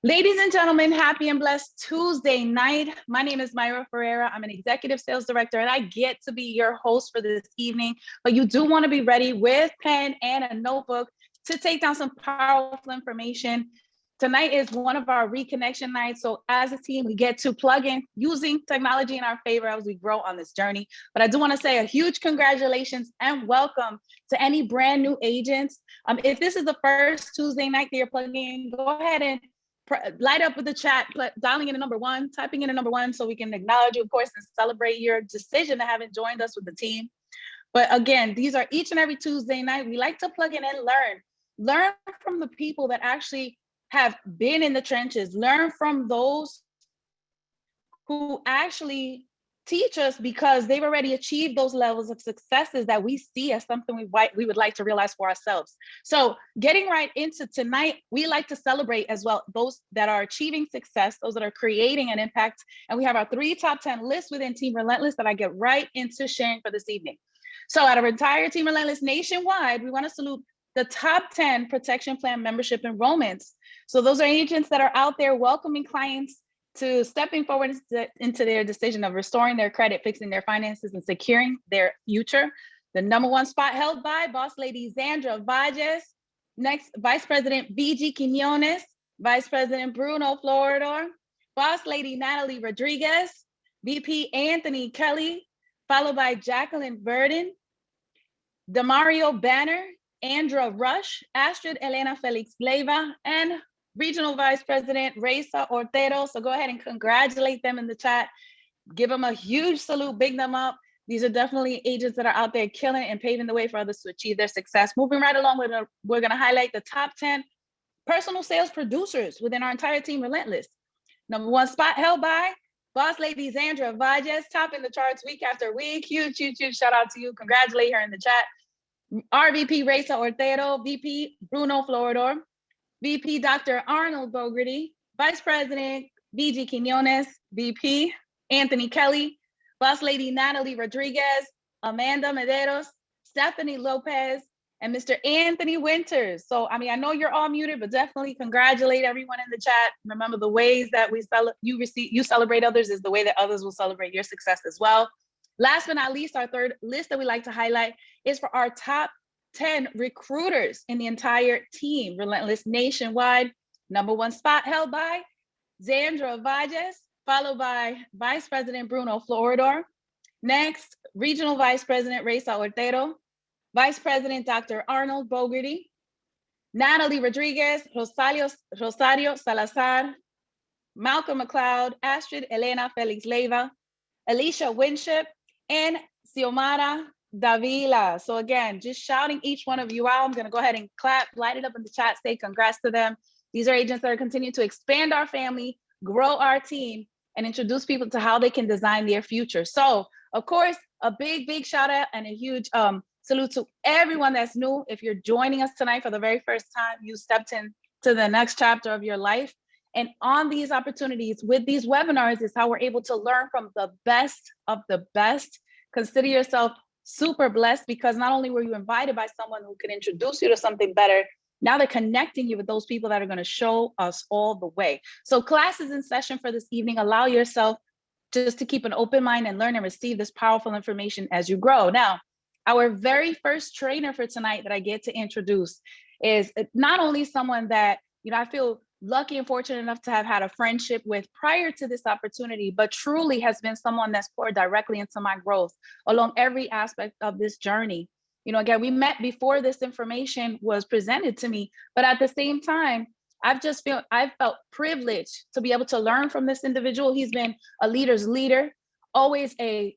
Ladies and gentlemen, happy and blessed Tuesday night. My name is Marrero. I'm an executive sales director, and I get to be your host for this evening. But you do want to be ready with pen and a notebook to take down some powerful information. Tonight is one of our reconnection nights. So as a team, we get to plug in using technology in our favor as we grow on this journey. But I do want to say a huge congratulations and welcome to any brand new agents. If this is the first Tuesday night that you're plugging in, go ahead and light up with the chat, dialing in a number one, typing in a number one so we can acknowledge you, of course, and celebrate your decision to having joined us with the team. But again, these are each and every Tuesday night. We like to plug in and learn from the people that actually have been in the trenches, learn from those who actually teach us because they've already achieved those levels of successes that we see as something we would like to realize for ourselves. So getting right into tonight, we like to celebrate as well those that are achieving success, those that are creating an impact. And we have our 3 top 10 lists within Team Relentless that I get right into sharing for this evening. So out of our entire Team Relentless nationwide, we want to salute the top 10 protection plan membership enrollments. So those are agents that are out there welcoming clients to stepping forward into their decision of restoring their credit, fixing their finances, and securing their future. The number 1 spot held by Boss Lady Xandra Valles, next Vice President BG Quinones, Vice President Bruno Floridor, Boss Lady Natalie Rodriguez, VP Anthony Kelly, followed by Jacqueline Burden, Demario Banner, Andra Rush, Astrid Elena Felix Leiva, and Regional Vice President Reisa Ortero. So go ahead and congratulate them in the chat. Give them a huge salute, big them up. These are definitely agents that are out there killing and paving the way for others to achieve their success. Moving right along, we're going to highlight the top 10 personal sales producers within our entire Team Relentless. Number 1 spot held by Boss Lady Xandra Valles, topping the charts week after week. Huge shout out to you. Congratulate her in the chat. RVP Reisa Ortero, VP Bruno Floridor, VP Dr. Arnold Bogerty, Vice President BG Quinones, VP Anthony Kelly, Boss Lady Natalie Rodriguez, Amanda Medeiros, Stephanie Lopez, and Mr. Anthony Winters. So, I know you're all muted, but definitely congratulate everyone in the chat. Remember, the ways that you celebrate others is the way that others will celebrate your success as well. Last but not least, our third list that we like to highlight is for our top 10 recruiters in the entire Team Relentless nationwide. Number 1 spot held by Xandra Valles, followed by Vice President Bruno Floridor. Next, Regional Vice President Reisa Ortero, Vice President Dr. Arnold Bogerty, Natalie Rodriguez, Rosario Salazar, Malcolm McLeod, Astrid Elena Felix Leiva, Alicia Winship, and Xiomara Davila. So again, just shouting each one of you out. I'm going to go ahead and clap, light it up in the chat, say congrats to them. These are agents that are continuing to expand our family, grow our team, and introduce people to how they can design their future. So of course, a big shout out and a huge salute to everyone that's new. If you're joining us tonight for the very first time, you stepped into the next chapter of your life. And on these opportunities with these webinars is how we're able to learn from the best of the best. Consider yourself super blessed because not only were you invited by someone who could introduce you to something better, now they're connecting you with those people that are going to show us all the way. So class is in session for this evening. Allow yourself just to keep an open mind and learn and receive this powerful information as you grow. Now, our very first trainer for tonight that I get to introduce is not only someone that, I feel lucky and fortunate enough to have had a friendship with prior to this opportunity, but truly has been someone that's poured directly into my growth along every aspect of this journey. Again, we met before this information was presented to me, but at the same time, I've felt privileged to be able to learn from this individual. He's been a leader's leader, always a,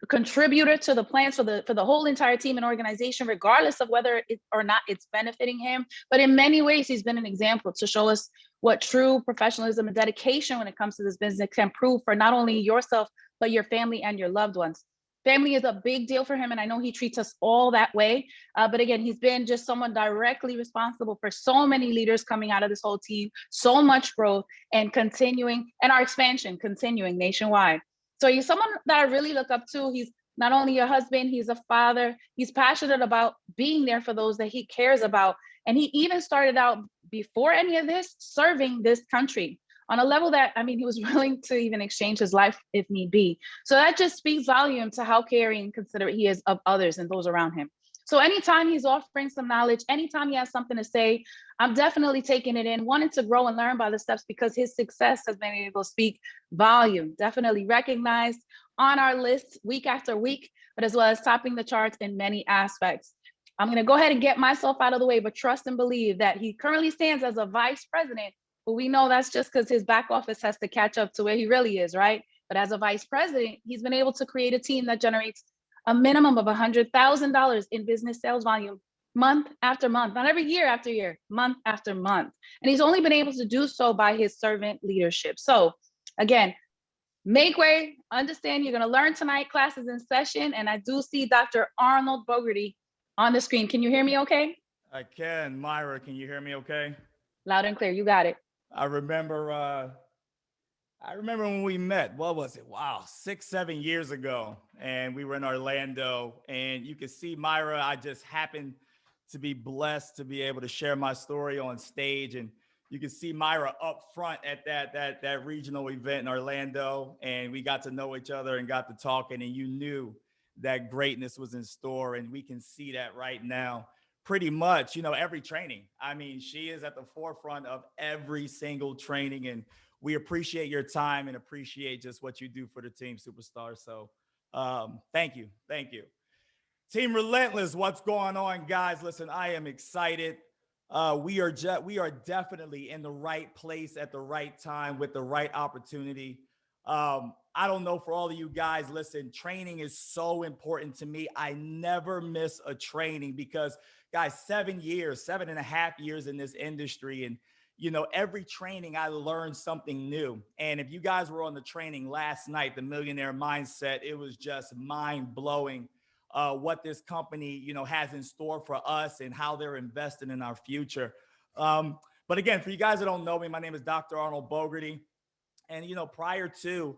contributor to the plans for the whole entire team and organization, regardless of whether or not it's benefiting him. But in many ways, he's been an example to show us what true professionalism and dedication when it comes to this business can prove for not only yourself, but your family and your loved ones. Family is a big deal for him, and I know he treats us all that way. But again, he's been just someone directly responsible for so many leaders coming out of this whole team, so much growth and continuing, and our expansion continuing nationwide. So he's someone that I really look up to. He's not only a husband, he's a father. He's passionate about being there for those that he cares about. And he even started out before any of this, serving this country on a level that, I mean, he was willing to even exchange his life if need be. So that just speaks volume to how caring and considerate he is of others and those around him. So anytime he's offering some knowledge, anytime he has something to say, I'm definitely taking it in, wanting to grow and learn by the steps, because his success has been able to speak volume, definitely recognized on our list week after week, but as well as topping the charts in many aspects. I'm going to go ahead and get myself out of the way, but trust and believe that he currently stands as a vice president, but we know that's just because his back office has to catch up to where he really is, right? But as a vice president, he's been able to create a team that generates a minimum of $100,000 in business sales volume month after month, not every year after year, month after month. And he's only been able to do so by his servant leadership. So again, make way, understand you're going to learn tonight, classes in session. And I do see Dr. Arnold Bogerty on the screen. Can you hear me okay? I can. Myra, can you hear me okay? Loud and clear, you got it. I remember when we met. What was it? Wow, 6-7 years ago. And we were in Orlando. And you can see, Myra, I just happened to be blessed to be able to share my story on stage. And you can see Myra up front at that regional event in Orlando. And we got to know each other and got to talking. And you knew that greatness was in store. And we can see that right now. Pretty much, every training. I mean, she is at the forefront of every single training. And we appreciate your time and appreciate just what you do for the team, Superstar. So thank you. Thank you. Team Relentless, what's going on, guys? Listen, I am excited. We are definitely in the right place at the right time with the right opportunity. I don't know for all of you guys, listen, training is so important to me. I never miss a training because, guys, 7.5 years in this industry. And, every training I learned something new. And if you guys were on the training last night, the Millionaire Mindset, it was just mind blowing what this company, has in store for us and how they're investing in our future. But again, for you guys that don't know me, my name is Dr. Arnold Bogerty. And, prior to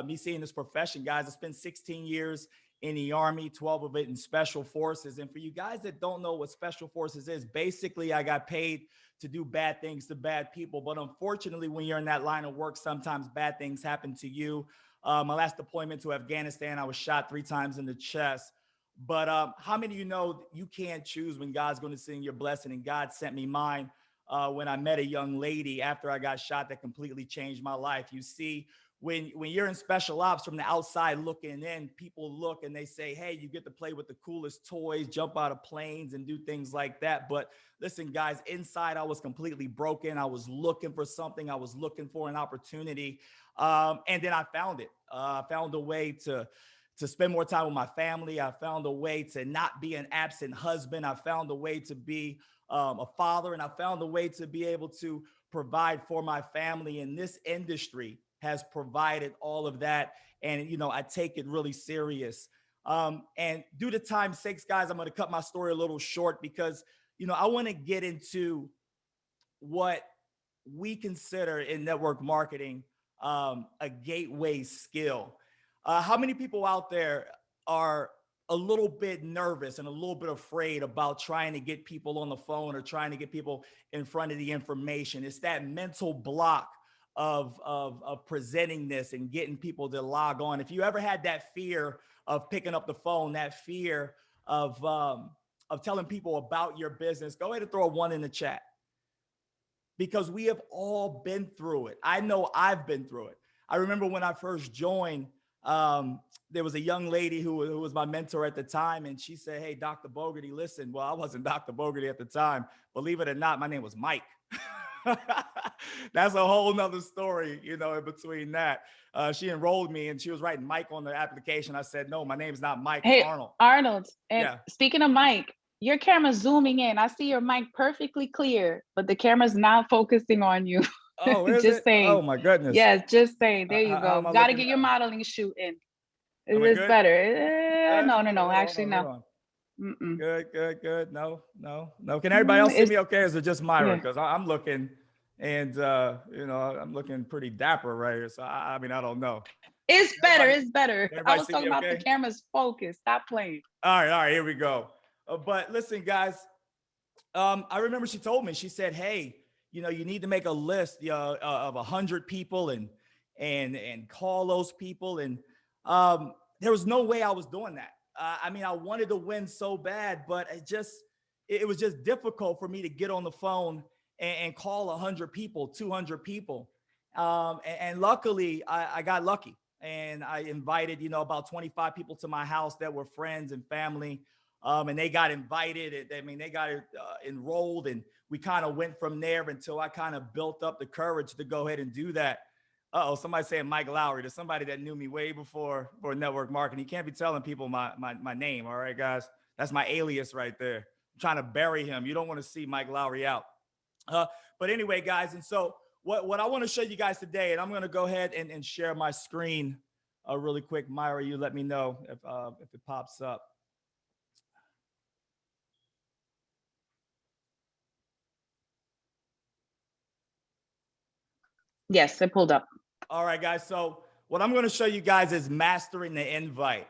me seeing this profession, guys, I spent 16 years in the Army, 12 of it in Special Forces. And for you guys that don't know what Special Forces is, basically I got paid to do bad things to bad people. But unfortunately, when you're in that line of work, sometimes bad things happen to you. My last deployment to Afghanistan, I was shot 3 times in the chest. But how many of you know you can't choose when God's going to send your blessing? And God sent me mine when I met a young lady after I got shot that completely changed my life. You see, when you're in special ops from the outside looking in, people look and they say, hey, you get to play with the coolest toys, jump out of planes and do things like that. But listen, guys, inside I was completely broken. I was looking for something. I was looking for an opportunity. And then I found it. I found a way to spend more time with my family. I found a way to not be an absent husband. I found a way to be a father, and I found a way to be able to provide for my family. And this industry has provided all of that. And, I take it really serious. And due to time's sakes, guys, I'm going to cut my story a little short because, I want to get into what we consider in network marketing a gateway skill. How many people out there are a little bit nervous and a little bit afraid about trying to get people on the phone or trying to get people in front of the information? It's that mental block of presenting this and getting people to log on. If you ever had that fear of picking up the phone, that fear of telling people about your business, go ahead and throw a 1 in the chat, because we have all been through it. I know I've been through it. I remember when I first joined, there was a young lady who was my mentor at the time, and she said, hey, Dr. Bogerty, listen. Well, I wasn't Dr. Bogerty at the time. Believe it or not, my name was Mike. That's a whole nother story, in between that. She enrolled me and she was writing Mike on the application. I said, no, my name's not Mike, it's Arnold. Arnold, and speaking of Mike, your camera's zooming in. I see your mic perfectly clear, but the camera's not focusing on you. Oh, is just it? saying. Oh my goodness. Yes, just saying. There you go. Got to get your now? modeling shoot in. It's better. No. Actually, no. Good. No. Can everybody else see me okay? Or is it just Myra? Because I'm looking, and I'm looking pretty dapper right here. So I mean, I don't know. It's better. I was talking about the camera's focus. Stop playing. All right. Here we go. But listen, guys, I remember she told me, she said, hey, you need to make a list of 100 people and call those people. And there was no way I was doing that. I mean, I wanted to win so bad, but it was just difficult for me to get on the phone and call 100 people, 200 people. And luckily, I got lucky. And I invited, about 25 people to my house that were friends and family. And they got invited. I mean, they got enrolled, and we kind of went from there until I kind of built up the courage to go ahead and do that. Uh-oh, somebody saying Mike Lowry. There's somebody that knew me way before for network marketing. You can't be telling people my name. All right, guys. That's my alias right there. I'm trying to bury him. You don't want to see Mike Lowry out. But anyway, guys, and so what I want to show you guys today, and I'm going to go ahead and share my screen really quick. Myra, you let me know if it pops up. Yes, it pulled up. All right, guys. So what I'm going to show you guys is mastering the invite.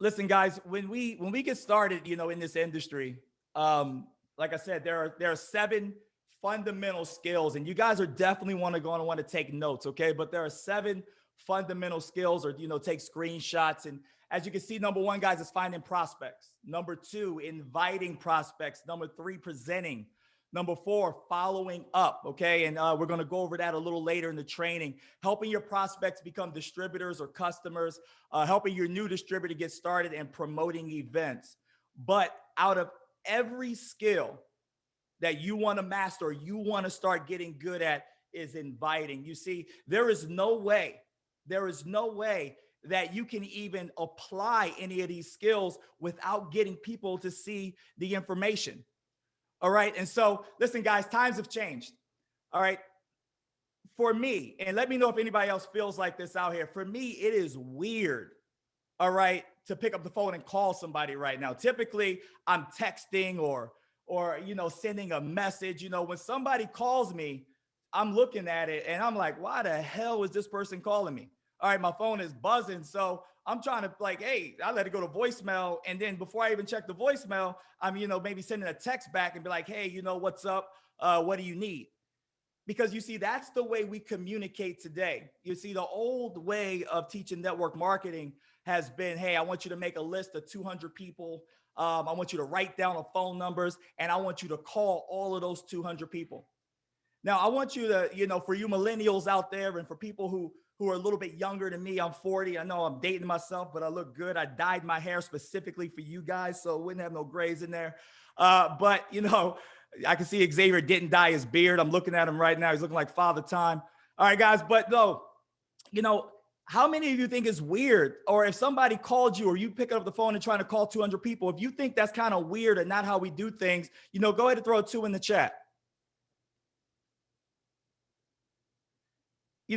Listen, guys, when we get started, in this industry, like I said, there are 7 fundamental skills, and you guys are definitely going to want to take notes, okay? But there are 7 fundamental skills, or take screenshots. And as you can see, number 1, guys, is finding prospects. Number 2, inviting prospects. Number 3, presenting. Number 4, following up, okay? And we're going to go over that a little later in the training. Helping your prospects become distributors or customers, helping your new distributor get started, and promoting events. But out of every skill that you want to master, or you want to start getting good at, is inviting. You see, there is no way that you can even apply any of these skills without getting people to see the information. All right. And so listen, guys, times have changed. All right. For me, and let me know if anybody else feels like this out here. For me, it is weird. All right. To pick up the phone and call somebody right now. Typically I'm texting or sending a message. When somebody calls me, I'm looking at it and I'm like, why the hell is this person calling me? All right. My phone is buzzing. So I'm trying to hey, I let it go to voicemail. And then before I even check the voicemail, I'm, maybe sending a text back and be like, hey, what's up? What do you need? Because you see, that's the way we communicate today. You see, the old way of teaching network marketing has been, hey, I want you to make a list of 200 people. I want you to write down the phone numbers, and I want you to call all of those 200 people. Now, I want you to, for you millennials out there, and for people who are a little bit younger than me, I'm 40. I know I'm dating myself, but I look good. I dyed my hair specifically for you guys, so it wouldn't have no grays in there. But, I can see Xavier didn't dye his beard. I'm looking at him right now. He's looking like Father Time. All right, guys. But no, how many of you think it's weird? Or if somebody called you, or you pick up the phone and trying to call 200 people, if you think that's kind of weird and not how we do things, go ahead and throw a 2 in the chat.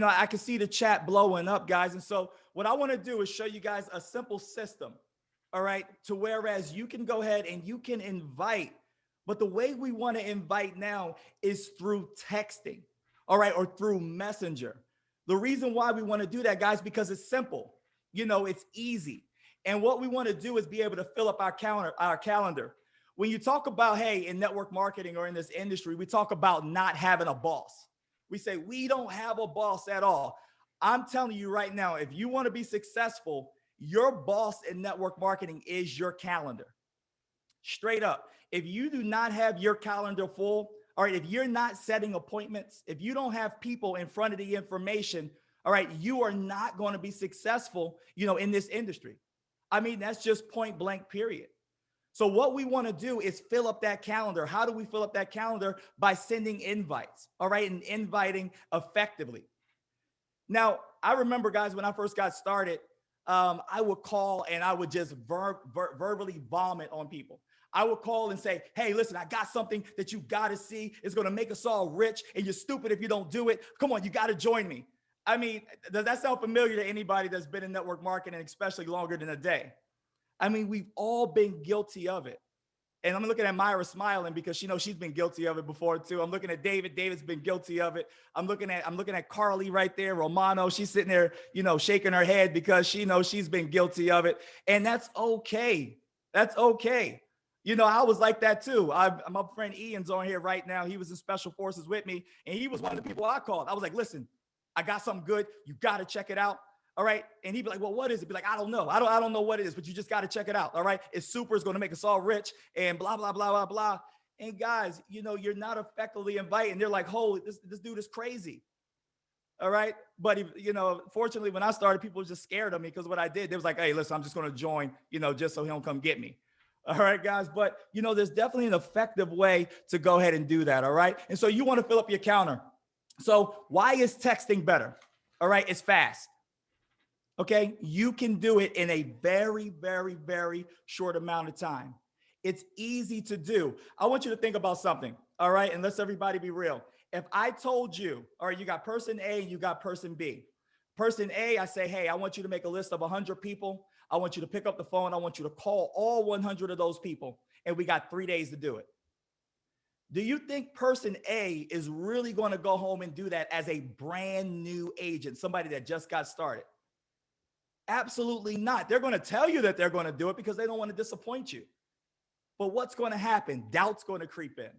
I can see the chat blowing up, guys. And so what I want to do is show you guys a simple system, all right, to whereas you can go ahead and you can invite, but the way we want to invite now is through texting, all right, or through Messenger. The reason why we want to do that, guys, because it's simple, it's easy. And what we want to do is be able to fill up our calendar. When you talk about, hey, in network marketing or in this industry, we talk about not having a boss. We say we don't have a boss at all. I'm telling you right now, if you want to be successful, your boss in network marketing is your calendar. Straight up. If you do not have your calendar full, all right, if you're not setting appointments, if you don't have people in front of the information, all right, you are not going to be successful, in this industry. I mean, that's just point blank, period. So what we want to do is fill up that calendar. How do we fill up that calendar? By sending invites, all right, and inviting effectively. Now, I remember, guys, when I first got started, I would call and I would just verbally vomit on people. I would call and say, hey, listen, I got something that you got to see. It's going to make us all rich, and you're stupid if you don't do it. Come on, you got to join me. I mean, does that sound familiar to anybody that's been in network marketing, especially longer than a day? I mean, we've all been guilty of it. And I'm looking at Myra smiling because she's been guilty of it before too. I'm looking at David. David's been guilty of it. I'm looking at Carly right there, Romano. She's sitting there, shaking her head because she knows she's been guilty of it. And that's okay. That's okay. You know, I was like that too. My friend Ian's on here right now. He was in special forces with me, and he was one of the people I called. I was like, listen, I got something good. You got to check it out. All right. And he'd be like, well, what is it? Be like, I don't know. I don't know what it is, but you just got to check it out. All right. It's super. It's going to make us all rich and blah, blah, blah, blah, blah. And guys, you know, you're not effectively inviting. They're like, holy, this dude is crazy. All right. But, you know, fortunately, when I started, people were just scared of me because what I did, they was like, hey, listen, I'm just going to join, you know, just so he don't come get me. All right, guys. But, you know, there's definitely an effective way to go ahead and do that. All right. And so you want to fill up your counter. So why is texting better? All right. It's fast. Okay. You can do it in a very, very, very short amount of time. It's easy to do. I want you to think about something. All right. And let's everybody be real. If I told you, all right, you got person A and you got person B. Person A, I say, hey, I want you to make a list of 100 people. I want you to pick up the phone. I want you to call all 100 of those people. And we got 3 days to do it. Do you think person A is really going to go home and do that as a brand new agent, somebody that just got started? Absolutely not. They're going to tell you that they're going to do it because they don't want to disappoint you. But what's going to happen? Doubt's going to creep in.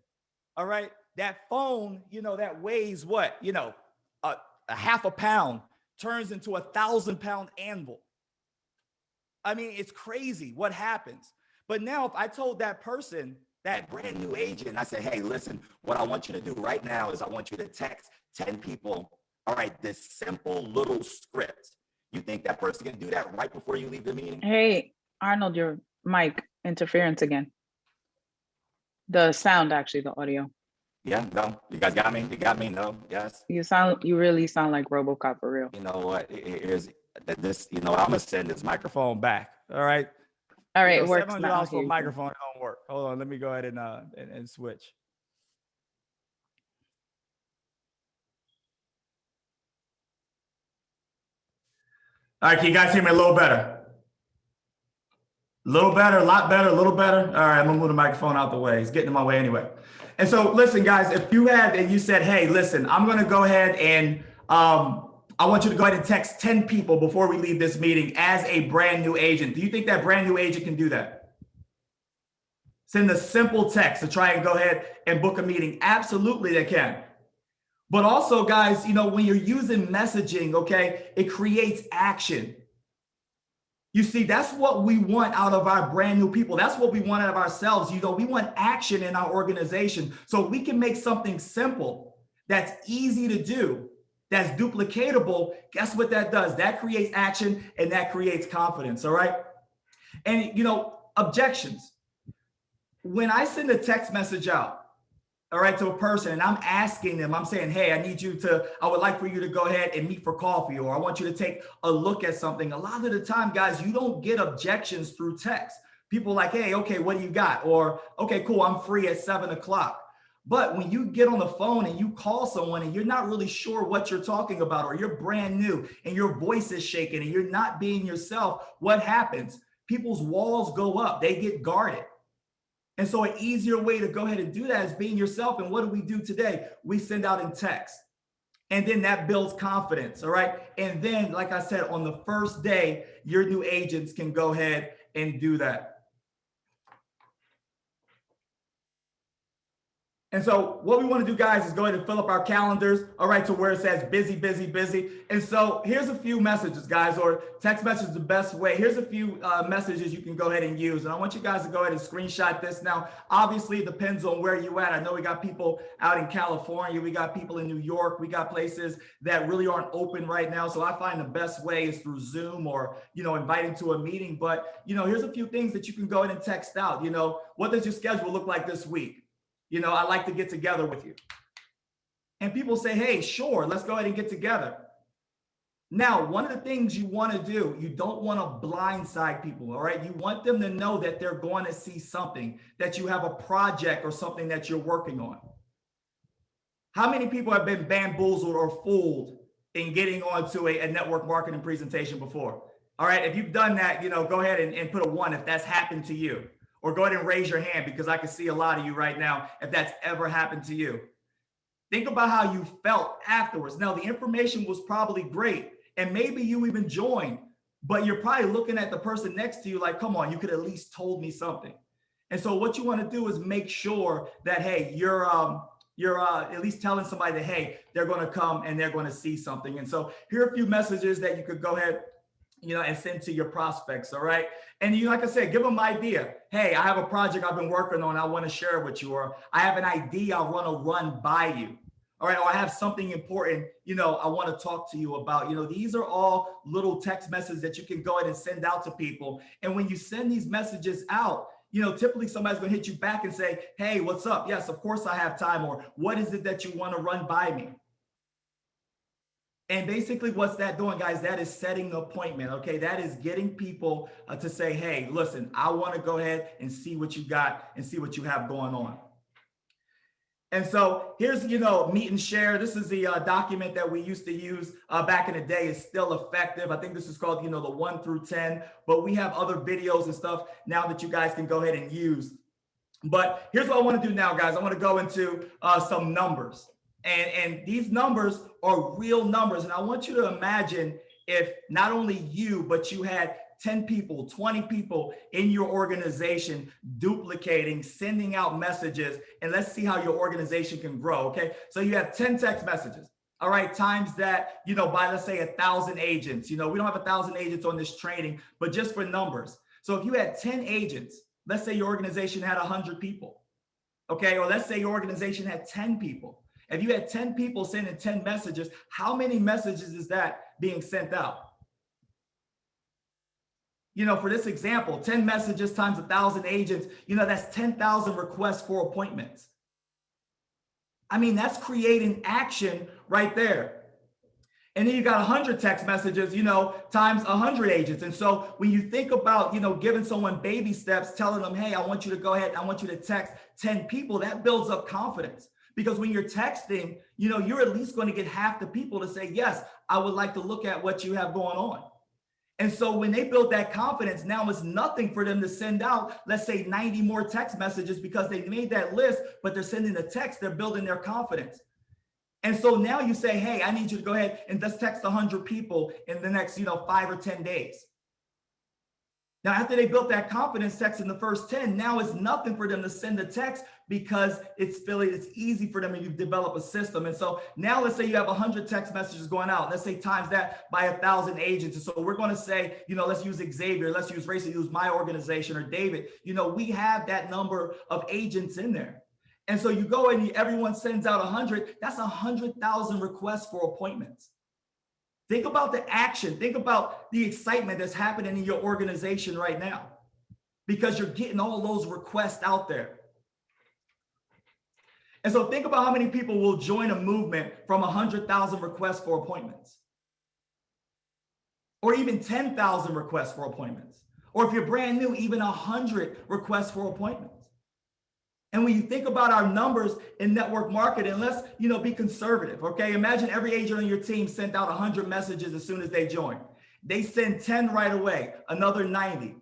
All right. That phone, you know, that weighs what, you know, a half a pound turns into 1,000-pound anvil. I mean, it's crazy what happens. But now if I told that person, that brand new agent, I said, hey, listen, what I want you to do right now is I want you to text 10 people. All right. This simple little script. You think that person can do that right before you leave the meeting? Hey, Arnold, your mic interference again. The sound, actually, the audio. Yeah, no, you guys got me. You got me. No, yes. You really sound like RoboCop for real. You know what? Here's this. You know, I'm gonna send this microphone back. All right. All right, it works now. $700 for a microphone. It don't work. Hold on. Let me go ahead and switch. All right, can you guys hear me a little better? A little better, a lot better, a little better. All right, I'm gonna move the microphone out the way. It's getting in my way anyway. And so listen, guys, if you had, and you said, hey, listen, I'm gonna go ahead and I want you to go ahead and text 10 people before we leave this meeting as a brand new agent. Do you think that brand new agent can do that? Send a simple text to try and go ahead and book a meeting. Absolutely, they can. But also, guys, you know, when you're using messaging, okay, it creates action. You see, that's what we want out of our brand new people. That's what we want out of ourselves. You know, we want action in our organization. So we can make something simple that's easy to do, that's duplicatable. Guess what that does? That creates action and that creates confidence. All right. And, you know, objections. When I send a text message out, all right, to a person, and I'm asking them, I'm saying, hey, I would like for you to go ahead and meet for coffee, or I want you to take a look at something. A lot of the time, guys, you don't get objections through text. People are like, hey, okay, what do you got? Or, okay, cool, I'm free at 7 o'clock. But when you get on the phone and you call someone and you're not really sure what you're talking about, or you're brand new and your voice is shaking and you're not being yourself, what happens? People's walls go up, they get guarded. And so an easier way to go ahead and do that is being yourself. And what do we do today? We send out in text. And then that builds confidence, all right? And then, like I said, on the first day, your new agents can go ahead and do that. And so what we want to do, guys, is go ahead and fill up our calendars, all right, to where it says busy, busy, busy. And so here's a few messages, guys, or text message is the best way. Here's a few messages you can go ahead and use. And I want you guys to go ahead and screenshot this. Now, obviously, it depends on where you're at. I know we got people out in California. We got people in New York. We got places that really aren't open right now. So I find the best way is through Zoom or, you know, inviting to a meeting. But, you know, here's a few things that you can go ahead and text out. You know, what does your schedule look like this week? You know, I'd like to get together with you. And people say, hey, sure, let's go ahead and get together. Now, one of the things you want to do, you don't want to blindside people, all right? You want them to know that they're going to see something, that you have a project or something that you're working on. How many people have been bamboozled or fooled in getting onto a network marketing presentation before? All right, if you've done that, you know, go ahead and put a 1 if that's happened to you. Or go ahead and raise your hand, because I can see a lot of you right now if that's ever happened to you. Think about how you felt afterwards. Now, the information was probably great, and maybe you even joined, but you're probably looking at the person next to you like, come on, you could at least told me something. And so what you want to do is make sure that, hey, you're at least telling somebody that, hey, they're going to come and they're going to see something. And so here are a few messages that you could go ahead, and send to your prospects. All right. And like I said, give them an idea. Hey, I have a project I've been working on. I want to share it with you. Or I have an idea I want to run by you. All right. Or I have something important, I want to talk to you about. These are all little text messages that you can go ahead and send out to people. And when you send these messages out, typically somebody's going to hit you back and say, hey, what's up? Yes, of course I have time. Or what is it that you want to run by me? And basically what's that doing, guys? That is setting an appointment. Okay. That is getting people to say, hey, listen, I want to go ahead and see what you got and see what you have going on. And so here's, meet and share. This is the document that we used to use back in the day. It's still effective. I think this is called, the 1 through 10, but we have other videos and stuff now that you guys can go ahead and use. But here's what I want to do now, guys. I want to go into some numbers. And these numbers are real numbers. And I want you to imagine if not only you, but you had 10 people, 20 people in your organization duplicating, sending out messages, and let's see how your organization can grow. Okay. So you have 10 text messages. All right. Times that, by, let's say 1,000 agents, we don't have 1,000 agents on this training, but just for numbers. So if you had 10 agents, let's say your organization had 100 people. Okay. Or let's say your organization had 10 people. If you had 10 people sending 10 messages, how many messages is that being sent out? For this example, 10 messages times 1,000 agents, that's 10,000 requests for appointments. I mean, that's creating action right there. And then you got 100 text messages, times 100 agents. And so when you think about, giving someone baby steps, telling them, hey, I want you to go ahead, I want you to text 10 people, that builds up confidence. Because when you're texting, you're at least going to get half the people to say, yes, I would like to look at what you have going on. And so when they build that confidence, now it's nothing for them to send out, let's say 90 more text messages because they made that list, but they're sending the text, they're building their confidence. And so now you say, hey, I need you to go ahead and let's text 100 people in the next, 5 or 10 days. Now, after they built that confidence text in the first 10, now it's nothing for them to send a text because it's easy for them and you've developed a system. And so now let's say you have 100 text messages going out. Let's say times that by 1,000 agents. And so we're going to say, let's use Xavier, let's use Race, use my organization or David. We have that number of agents in there. And so you go and everyone sends out 100. That's 100,000 requests for appointments. Think about the action. Think about the excitement that's happening in your organization right now because you're getting all those requests out there. And so think about how many people will join a movement from 100,000 requests for appointments or even 10,000 requests for appointments. Or if you're brand new, even 100 requests for appointments. And when you think about our numbers in network marketing, let's, be conservative. Okay. Imagine every agent on your team sent out 100 messages as soon as they join. They send 10 right away, another 90,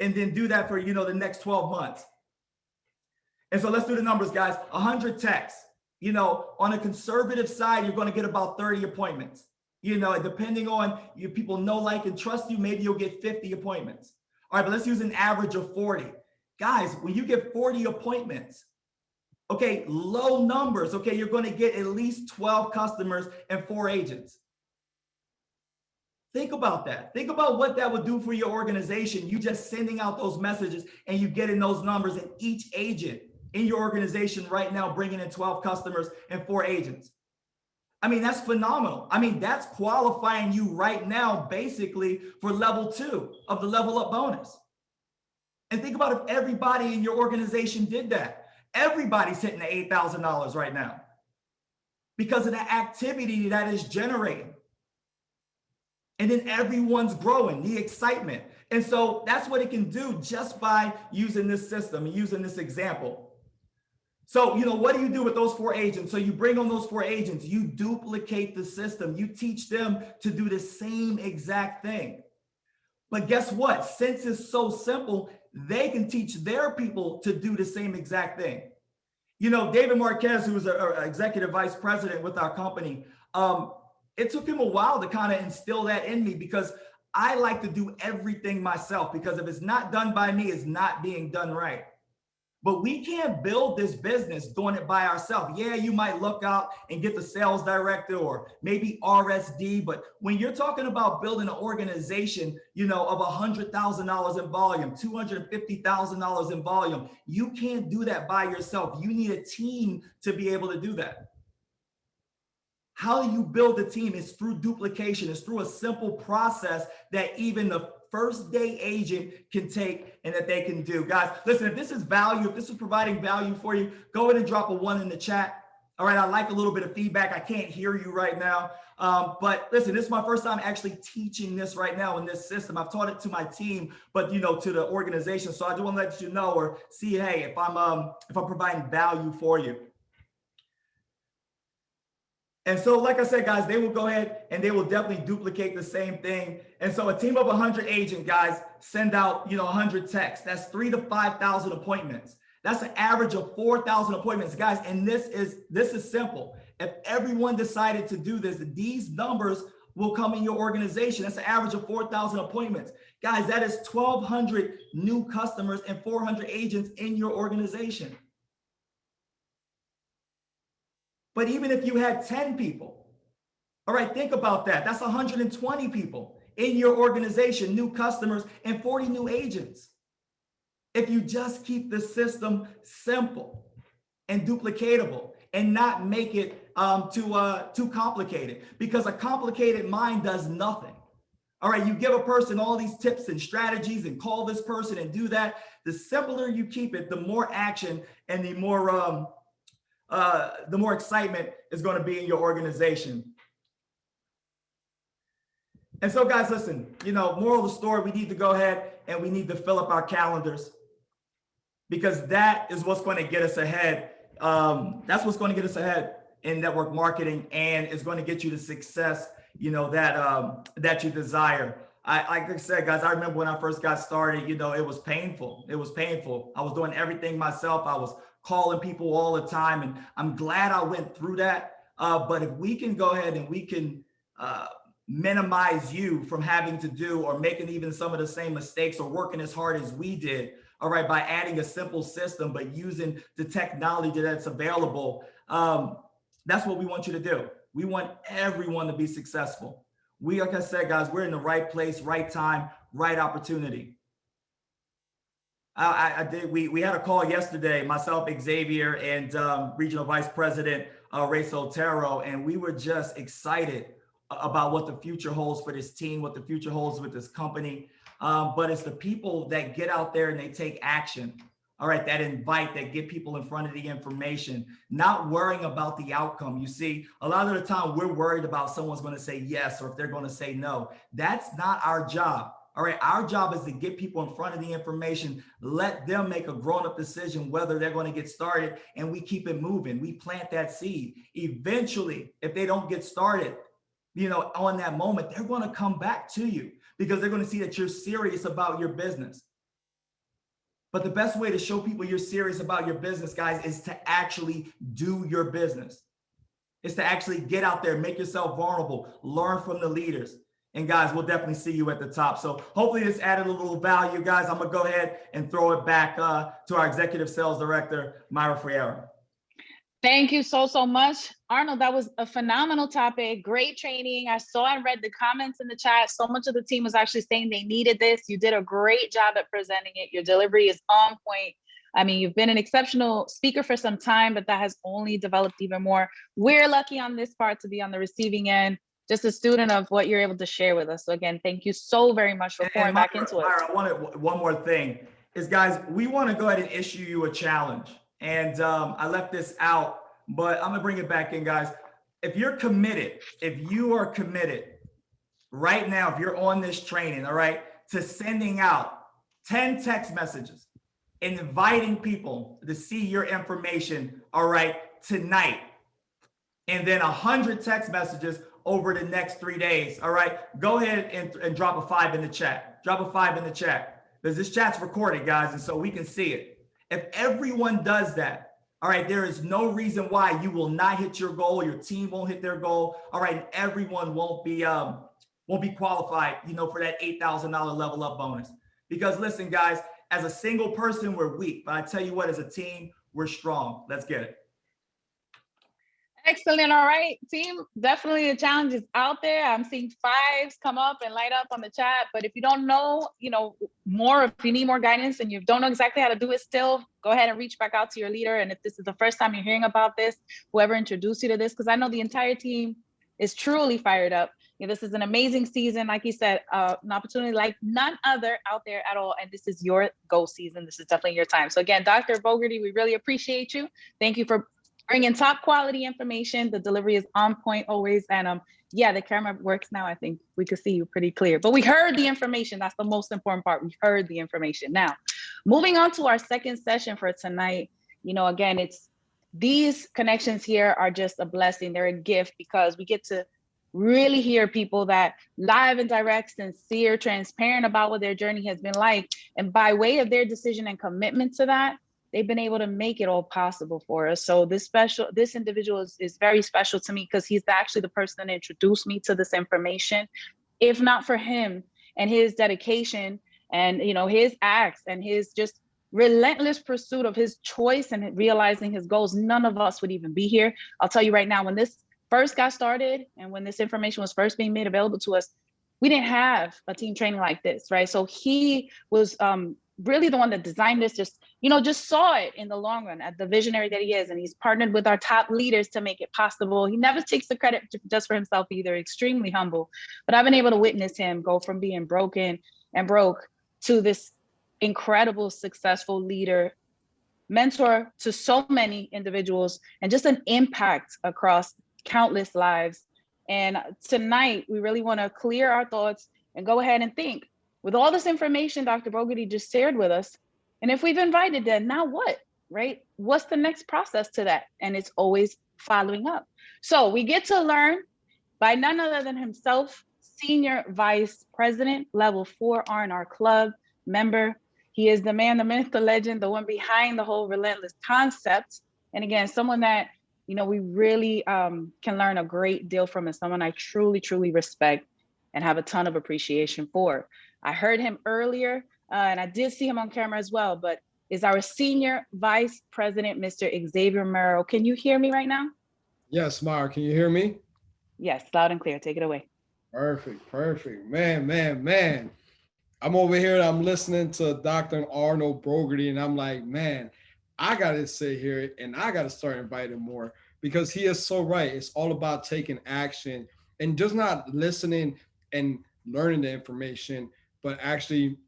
and then do that for, the next 12 months. And so let's do the numbers, guys. 100 texts, on a conservative side, you're going to get about 30 appointments. Depending on your people know, like, and trust you, maybe you'll get 50 appointments. All right, but let's use an average of 40. Guys, when you get 40 appointments, okay, low numbers, okay, you're going to get at least 12 customers and 4 agents. Think about that. Think about what that would do for your organization. You just sending out those messages and you getting those numbers, and each agent in your organization right now bringing in 12 customers and 4 agents. I mean, that's phenomenal. I mean, that's qualifying you right now basically for level 2 of the level up bonus. And think about if everybody in your organization did that. Everybody's hitting the $8,000 right now because of the activity that is generating. And then everyone's growing, the excitement. And so that's what it can do just by using this system and using this example. So, what do you do with those 4 agents? So you bring on those 4 agents, you duplicate the system, you teach them to do the same exact thing. But guess what? Since it's so simple, they can teach their people to do the same exact thing. David Marquez, who was our executive vice president with our company, it took him a while to kind of instill that in me because I like to do everything myself, because if it's not done by me, it's not being done right. But we can't build this business doing it by ourselves. Yeah, you might look out and get the sales director or maybe RSD, but when you're talking about building an organization, of $100,000 in volume, $250,000 in volume, you can't do that by yourself. You need a team to be able to do that. How do you build a team? It's through duplication. It's through a simple process that even the first day agent can take and that they can do. Guys, listen, if this is value, if this is providing value for you, go ahead and drop a 1 in the chat. All right, I like a little bit of feedback. I can't hear you right now. But listen, this is my first time actually teaching this right now in this system. I've taught it to my team, but to the organization. So I do want to let you know or see, hey, if I'm providing value for you. And so, like I said, guys, they will go ahead and they will definitely duplicate the same thing. And so a team of 100 agents, guys, send out, 100 texts. That's 3,000 to 5,000 appointments. That's an average of 4,000 appointments, guys. And this is simple. If everyone decided to do this, these numbers will come in your organization. That's an average of 4,000 appointments. Guys, that is 1,200 new customers and 400 agents in your organization. But even if you had 10 people, all right, think about that. That's 120 people in your organization, new customers, and 40 new agents. If you just keep the system simple and duplicatable and not make it too complicated, because a complicated mind does nothing. All right, you give a person all these tips and strategies and call this person and do that. The simpler you keep it, the more action and the more excitement is going to be in your organization. And so, guys, listen, moral of the story, we need to go ahead and we need to fill up our calendars, because that is what's going to get us ahead. That's what's going to get us ahead in network marketing, and it's going to get you the success, that you desire. Like I said, guys, I remember when I first got started, it was painful. It was painful. I was doing everything myself. I was calling people all the time, and I'm glad I went through that. But if we can go ahead and we can minimize you from having to do or making even some of the same mistakes or working as hard as we did, all right, by adding a simple system, but using the technology that's available, that's what we want you to do. We want everyone to be successful. Like I said, guys, we're in the right place, right time, right opportunity. We had a call yesterday, myself, Xavier, and Regional Vice President Ray Soltero, and we were just excited about what the future holds for this team, what the future holds with this company. But it's the people that get out there and they take action, all right, that invite, that get people in front of the information, not worrying about the outcome. You see, a lot of the time we're worried about someone's going to say yes or if they're going to say no. That's not our job. All right, our job is to get people in front of the information, let them make a grown-up decision whether they're going to get started, and we keep it moving. We plant that seed. Eventually, if they don't get started, on that moment, they're going to come back to you because they're going to see that you're serious about your business. But the best way to show people you're serious about your business, guys, is to actually do your business. It's to actually get out there, make yourself vulnerable, learn from the leaders. And guys, we'll definitely see you at the top. So hopefully this added a little value, guys. I'm going to go ahead and throw it back to our Executive Sales Director, Marrero. Thank you so much. Arnold, that was a phenomenal topic. Great training. I saw and read the comments in the chat. So much of the team was actually saying they needed this. You did a great job at presenting it. Your delivery is on point. I mean, you've been an exceptional speaker for some time, but that has only developed even more. We're lucky on this part to be on the receiving end, just a student of what you're able to share with us. So again, thank you so very much for pouring back into it. I wanted one more thing is, guys, we want to go ahead and issue you a challenge. And I left this out, but I'm going to bring it back in, guys. If you're committed, if you are committed right now, if you're on this training, all right, to sending out 10 text messages, inviting people to see your information, all right, tonight, and then 100 text messages over the next 3 days, all right, go ahead and drop a 5 in the chat. Drop a 5 in the chat, because this chat's recorded, guys, and so we can see it. If everyone does that, all right, there is no reason why you will not hit your goal, your team won't hit their goal, all right, and everyone won't be qualified, for that $8,000 level up bonus. Because listen, guys, as a single person, we're weak. But I tell you what, as a team, we're strong. Let's get it. Excellent. All right, team. Definitely the challenge is out there. I'm seeing fives come up and light up on the chat. But if you don't know, more, if you need more guidance and you don't know exactly how to do it still, go ahead and reach back out to your leader. And if this is the first time you're hearing about this, whoever introduced you to this, because I know the entire team is truly fired up. This is an amazing season. Like you said, an opportunity like none other out there at all. And this is your go season. This is definitely your time. So again, Dr. Bogerty, we really appreciate you. Thank you for bringing top quality information. The delivery is on point always. And yeah, the camera works now. I think we could see you pretty clear, but we heard the information. That's the most important part. We heard the information. Now, moving on to our second session for tonight, again, these connections here are just a blessing. They're a gift because we get to really hear people that live and direct, sincere, transparent about what their journey has been like. And by way of their decision and commitment to that, they've been able to make it all possible for us. So this individual is very special to me because he's actually the person that introduced me to this information. If not for him and his dedication and, his acts and his just relentless pursuit of his choice and realizing his goals, none of us would even be here. I'll tell you right now, when this first got started and when this information was first being made available to us, we didn't have a team training like this, right? So he was really the one that designed this, just saw it in the long run at the visionary that he is. And he's partnered with our top leaders to make it possible. He never takes the credit just for himself either, extremely humble. But I've been able to witness him go from being broken and broke to this incredible, successful leader, mentor to so many individuals, and just an impact across countless lives. And tonight, we really want to clear our thoughts and go ahead and think, with all this information Dr. Bogerty just shared with us, and if we've invited them, now what, right? What's the next process to that? And it's always following up. So we get to learn by none other than himself, Senior Vice President, Level 4 R&R Club member. He is the man, the myth, the legend, the one behind the whole relentless concept. And again, someone that, we really can learn a great deal from, and someone I truly, truly respect and have a ton of appreciation for. I heard him earlier, and I did see him on camera as well, but is our Senior Vice President, Mr. Xavier Marrero. Can you hear me right now? Yes, Mara, can you hear me? Yes, loud and clear. Take it away. Perfect. Man. I'm over here, I'm listening to Dr. Arnold Bogerty, and I'm like, man, I got to sit here and I got to start inviting more, because he is so right. It's all about taking action and just not listening and learning the information, but actually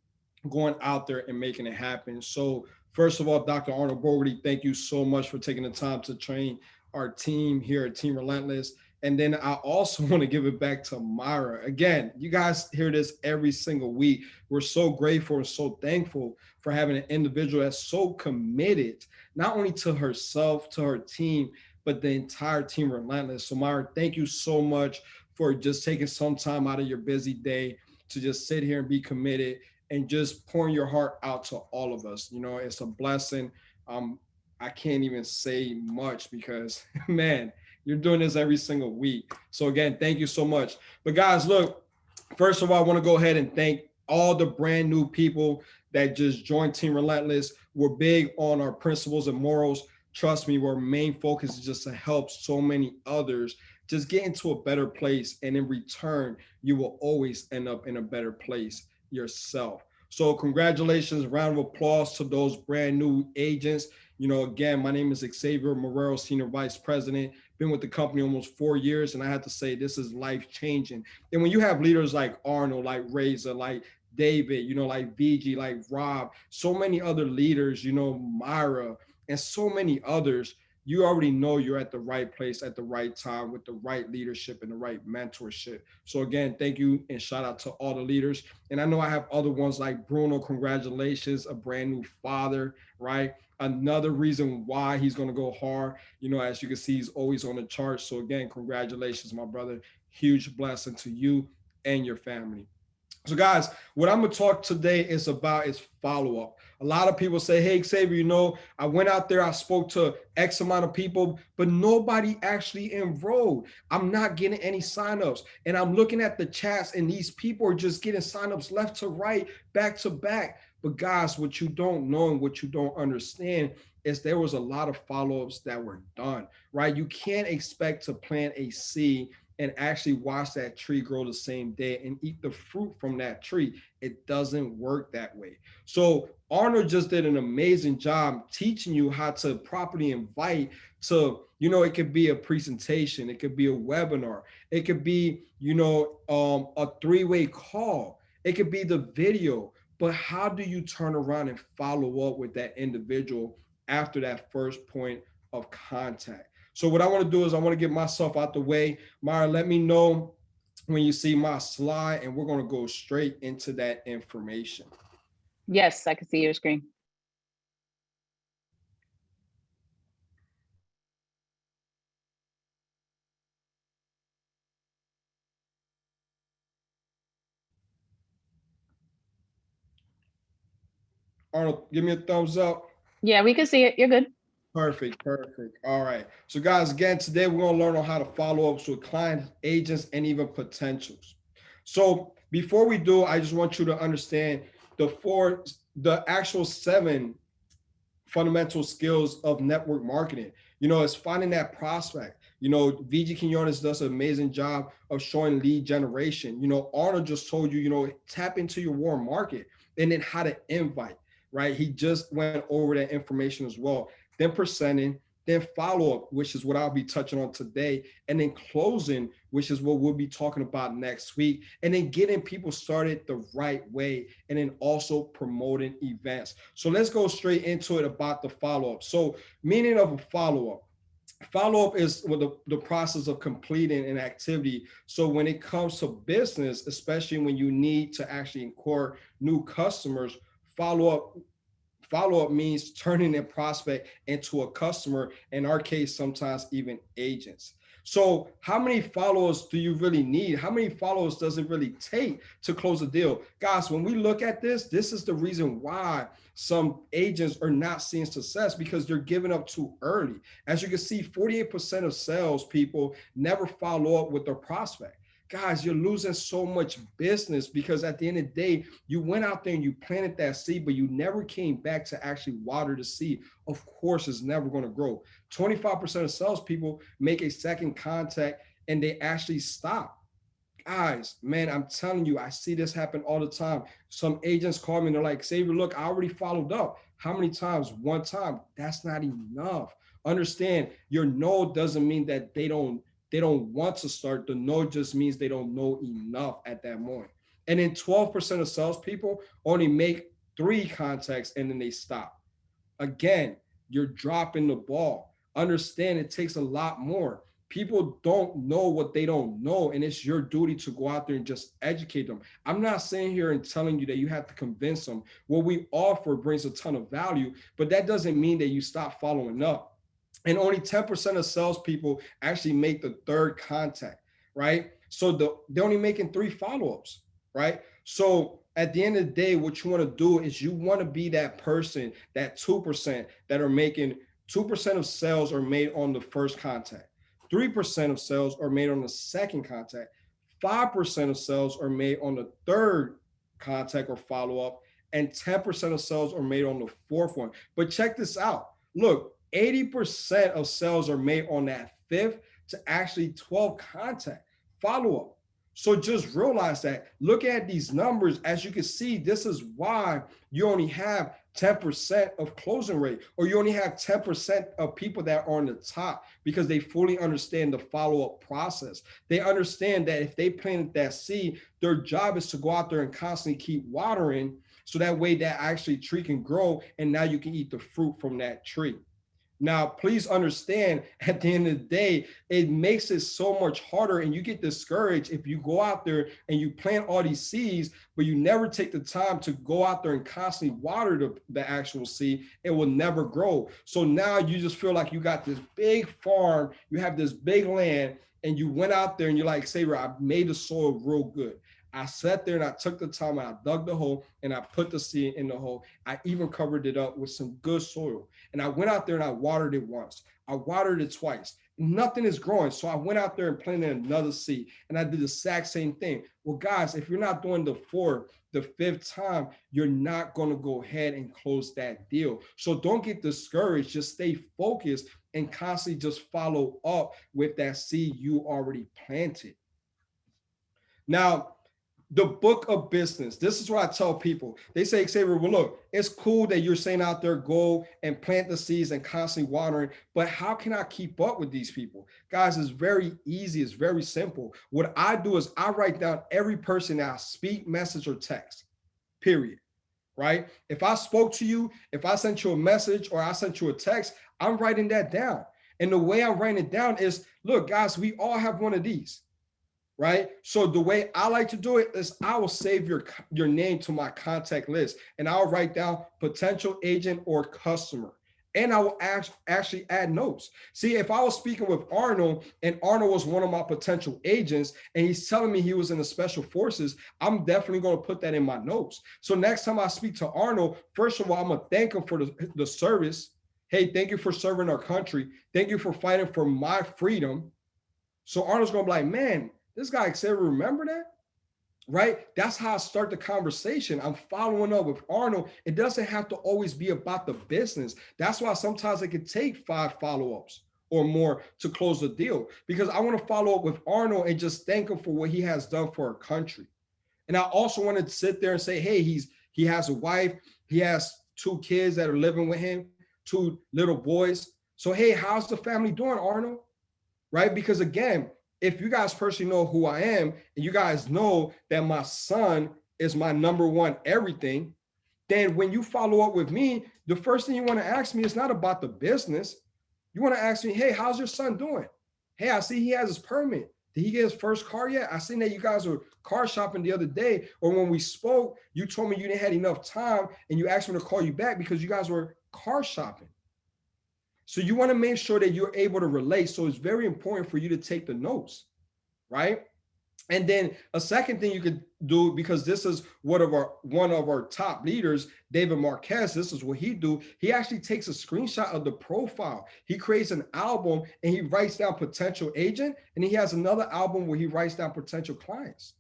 going out there and making it happen. So first of all, Dr. Arnold Bogerty, thank you so much for taking the time to train our team here at Team Relentless. And then I also want to give it back to Myra. Again, you guys hear this every single week. We're so grateful and so thankful for having an individual that's so committed, not only to herself, to her team, but the entire Team Relentless. So Myra, thank you so much for just taking some time out of your busy day to just sit here and be committed and just pouring your heart out to all of us. It's a blessing. I can't even say much because, man, you're doing this every single week. So again, thank you so much. But guys, look, first of all, I want to go ahead and thank all the brand new people that just joined Team Relentless. We're big on our principles and morals. Trust me, our main focus is just to help so many others just get into a better place. And in return, you will always end up in a better place yourself. So congratulations, round of applause to those brand new agents. Again, my name is Xavier Marrero, Senior Vice President. Been with the company almost 4 years, and I have to say this is life-changing. And when you have leaders like Arnold, like Razor, like David, like VG, like Rob, so many other leaders, Myra, and so many others, you already know you're at the right place at the right time with the right leadership and the right mentorship. So again, thank you and shout out to all the leaders. And I know I have other ones like Bruno, congratulations, a brand new father, right? Another reason why he's going to go hard. As you can see, he's always on the charts. So again, congratulations, my brother. Huge blessing to you and your family. So guys, what I'm going to talk today is follow-up. A lot of people say, hey, Xavier, I went out there, I spoke to X amount of people, but nobody actually enrolled. I'm not getting any signups. And I'm looking at the chats and these people are just getting signups left to right, back to back. But guys, what you don't know and what you don't understand is there was a lot of follow-ups that were done, right? You can't expect to plant a seed and actually watch that tree grow the same day and eat the fruit from that tree. It doesn't work that way. So Arnold just did an amazing job teaching you how to properly invite to, it could be a presentation, it could be a webinar, it could be, a three-way call, it could be the video. But how do you turn around and follow up with that individual after that first point of contact? So what I want to do is I want to get myself out the way. Myra, let me know when you see my slide, and we're going to go straight into that information. Yes, I can see your screen. Arnold, give me a thumbs up. Yeah, we can see it. You're good. Perfect. All right. So guys, again, today we're going to learn on how to follow up with clients, agents, and even potentials. So before we do, I just want you to understand the actual 7 fundamental skills of network marketing. It's finding that prospect. VG Quinones does an amazing job of showing lead generation. Arnold just told you, tap into your warm market, and then how to invite, right? He just went over that information as well. Then presenting, then follow-up, which is what I'll be touching on today, and then closing, which is what we'll be talking about next week, and then getting people started the right way, and then also promoting events. So let's go straight into it about the follow-up. So meaning of a follow-up. Follow-up is the process of completing an activity. So when it comes to business, especially when you need to actually incur new customers, follow-up means turning a prospect into a customer, in our case, sometimes even agents. So how many followers do you really need? How many followers does it really take to close a deal? Guys, when we look at this is the reason why some agents are not seeing success, because they're giving up too early. As you can see, 48% of salespeople never follow up with their prospect. Guys, you're losing so much business because at the end of the day, you went out there and you planted that seed, but you never came back to actually water the seed. Of course, it's never going to grow. 25% of salespeople make a second contact and they actually stop. Guys, man, I'm telling you, I see this happen all the time. Some agents call me and they're like, Xavier, look, I already followed up. How many times? One time. That's not enough. Understand, your no doesn't mean that they don't want to start. The no just means they don't know enough at that moment. And then 12% of salespeople only make 3 contacts and then they stop. Again, you're dropping the ball. Understand, it takes a lot more. People don't know what they don't know, and it's your duty to go out there and just educate them. I'm not saying here and telling you that you have to convince them. What we offer brings a ton of value, but that doesn't mean that you stop following up. And only 10% of salespeople actually make the 3rd contact, right? So they're only making 3 follow-ups, right? So at the end of the day, what you want to do is you want to be that person, that 2% that are making 2% of sales are made on the first contact. 3% of sales are made on the second contact. 5% of sales are made on the 3rd contact or follow-up, and 10% of sales are made on the 4th one. But check this out. Look, 80% of sales are made on that 5th to actually 12 contact follow-up. So just realize that. Look at these numbers. As you can see, this is why you only have 10% of closing rate, or you only have 10% of people that are on the top, because they fully understand the follow-up process. They understand that if they planted that seed, their job is to go out there and constantly keep watering, so that way that actually tree can grow, and now you can eat the fruit from that tree. Now, please understand, at the end of the day, it makes it so much harder, and you get discouraged if you go out there and you plant all these seeds, but you never take the time to go out there and constantly water the actual seed. It will never grow. So now you just feel like you got this big farm, you have this big land, and you went out there and you're like, Xavier, I made the soil real good. I sat there and I took the time and I dug the hole and I put the seed in the hole. I even covered it up with some good soil. And I went out there and I watered it once. I watered it twice. nothing is growing. So I went out there and planted another seed, and I did the exact same thing. Well, guys, if you're not doing the fourth, the fifth time, you're not going to go ahead and close that deal. So don't get discouraged. Just stay focused and constantly just follow up with that seed you already planted. Now, the book of business. This is what I tell people. They say, Xavier, well, look, it's cool that you're saying out there, go and plant the seeds and constantly watering, but how can I keep up with these people? Guys, it's very easy. It's very simple. What I do is I write down every person that I speak, message, or text, period. Right? If I spoke to you, if I sent you a message or I sent you a text, I'm writing that down. And the way I'm writing it down is, look, guys, we all have one of these. Right? So the way I like to do it is I will save your name to my contact list, and I'll write down potential agent or customer. And I will actually add notes. See, if I was speaking with Arnold and Arnold was one of my potential agents and he's telling me he was in the special forces, I'm definitely going to put that in my notes. So next time I speak to Arnold, first of all, I'm going to thank him for the service. Hey, thank you for serving our country. Thank you for fighting for my freedom. So Arnold's going to be like, man, this guy Xavier, remember that? Right? That's how I start the conversation. I'm following up with Arnold. It doesn't have to always be about the business. That's why sometimes it can take 5 follow-ups or more to close the deal, because I want to follow up with Arnold and just thank him for what he has done for our country. And I also want to sit there and say, hey, he has a wife. He has 2 kids that are living with him, 2 little boys. So, hey, how's the family doing, Arnold? Right? Because again, if you guys personally know who I am and you guys know that my son is my number one everything, then when you follow up with me, the first thing you want to ask me is not about the business. You want to ask me, hey, how's your son doing? Hey, I see he has his permit. Did he get his first car yet? I seen that you guys were car shopping the other day, or when we spoke, you told me you didn't have enough time and you asked me to call you back because you guys were car shopping. So you want to make sure that you're able to relate. So it's very important for you to take the notes, right? And then a second thing you could do, because this is one of our top leaders, David Marquez, this is what he do. He actually takes a screenshot of the profile. He creates an album and he writes down potential agent, and he has another album where he writes down potential clients.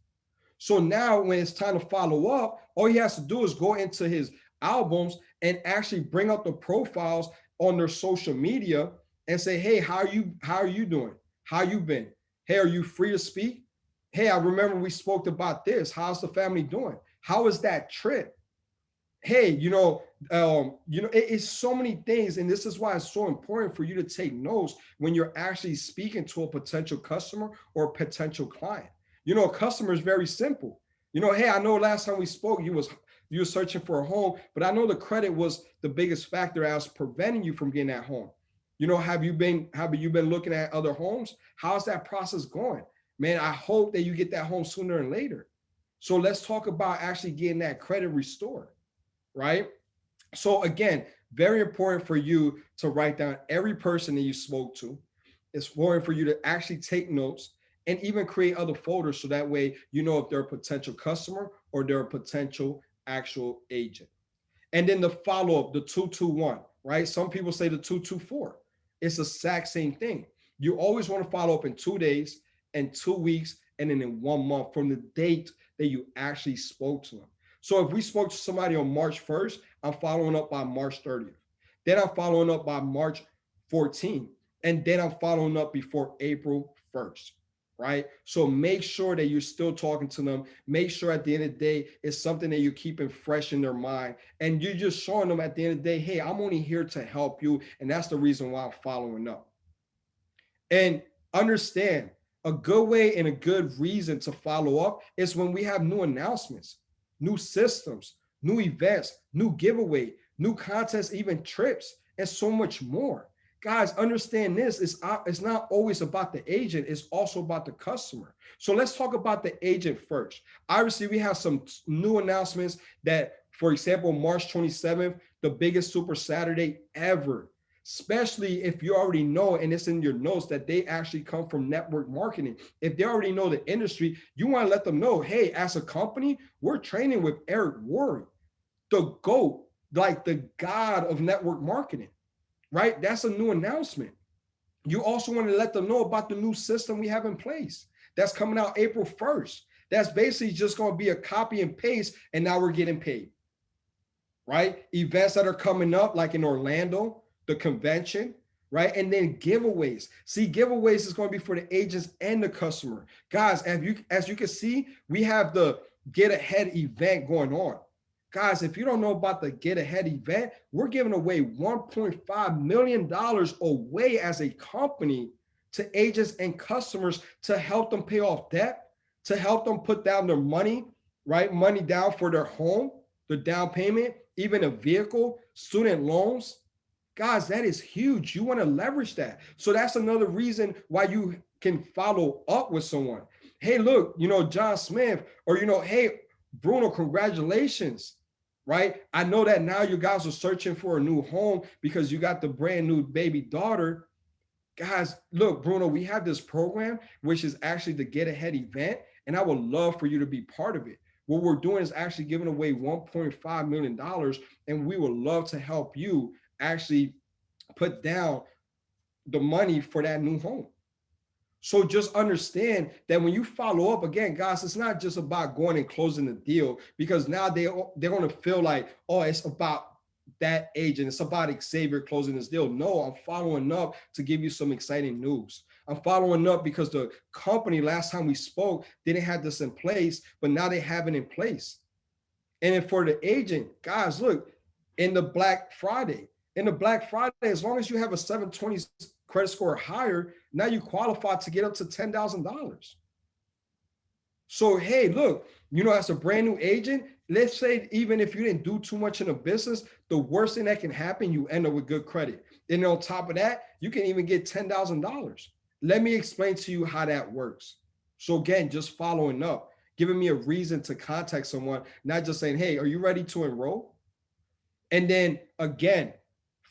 So now when it's time to follow up, all he has to do is go into his albums and actually bring up the profiles on their social media and say, hey, how are you doing? How you been? Hey, are you free to speak? Hey, I remember we spoke about this. How's the family doing? How is that trip? Hey, it's so many things. And this is why it's so important for you to take notes when you're actually speaking to a potential customer or a potential client. A customer is very simple. Hey, I know last time we spoke, you were searching for a home, but I know the credit was the biggest factor as preventing you from getting that home. Have you been looking at other homes? How's that process going? Man, I hope that you get that home sooner than later. So let's talk about actually getting that credit restored, right? So again, very important for you to write down every person that you spoke to. It's important for you to actually take notes and even create other folders so that way you know if they're a potential customer or they're a potential actual agent. And then the follow-up, the 221, right? Some people say the 224. It's the exact same thing. You always want to follow up in 2 days and 2 weeks and then in 1 month from the date that you actually spoke to them. So if we spoke to somebody on March 1st, I'm following up by March 30th. Then I'm following up by March 14th. And then I'm following up before April 1st. Right? So make sure that you're still talking to them. Make sure at the end of the day, it's something that you're keeping fresh in their mind. And you're just showing them at the end of the day, hey, I'm only here to help you. And that's the reason why I'm following up. And understand, a good way and a good reason to follow up is when we have new announcements, new systems, new events, new giveaway, new contests, even trips, and so much more. Guys, understand this, it's not always about the agent, it's also about the customer. So let's talk about the agent first. Obviously, we have some new announcements that, for example, March 27th, the biggest Super Saturday ever, especially if you already know, and it's in your notes, that they actually come from network marketing. If they already know the industry, you want to let them know, hey, as a company, we're training with Eric Worre, the GOAT, like the god of network marketing. Right? That's a new announcement. You also want to let them know about the new system we have in place that's coming out April 1st. That's basically just going to be a copy and paste, and now we're getting paid, right? Events that are coming up, like in Orlando, the convention, right? And then giveaways. See, giveaways is going to be for the agents and the customer. Guys, as you can see, we have the Get Ahead event going on. Guys, if you don't know about the Get Ahead event, we're giving away $1.5 million away as a company to agents and customers to help them pay off debt, to help them put down their money, right? Money down for their home, the down payment, even a vehicle, student loans. Guys, that is huge. You want to leverage that. So that's another reason why you can follow up with someone. Hey, look, John Smith, or, hey, Bruno, congratulations, right? I know that now you guys are searching for a new home because you got the brand new baby daughter. Guys, look, Bruno, we have this program, which is actually the Get Ahead event, and I would love for you to be part of it. What we're doing is actually giving away $1.5 million, and we would love to help you actually put down the money for that new home. So just understand that when you follow up, again, guys, it's not just about going and closing the deal, because now they're going to feel like, oh, it's about that agent. It's about Xavier closing this deal. No, I'm following up to give you some exciting news. I'm following up because the company, last time we spoke, didn't have this in place, but now they have it in place. And then for the agent, guys, look, in the Black Friday, as long as you have a 720 credit score or higher, now you qualify to get up to $10,000. So, hey, look, as a brand new agent, let's say even if you didn't do too much in a business, the worst thing that can happen, you end up with good credit. And on top of that, you can even get $10,000. Let me explain to you how that works. So again, just following up, giving me a reason to contact someone, not just saying, hey, are you ready to enroll? And then again,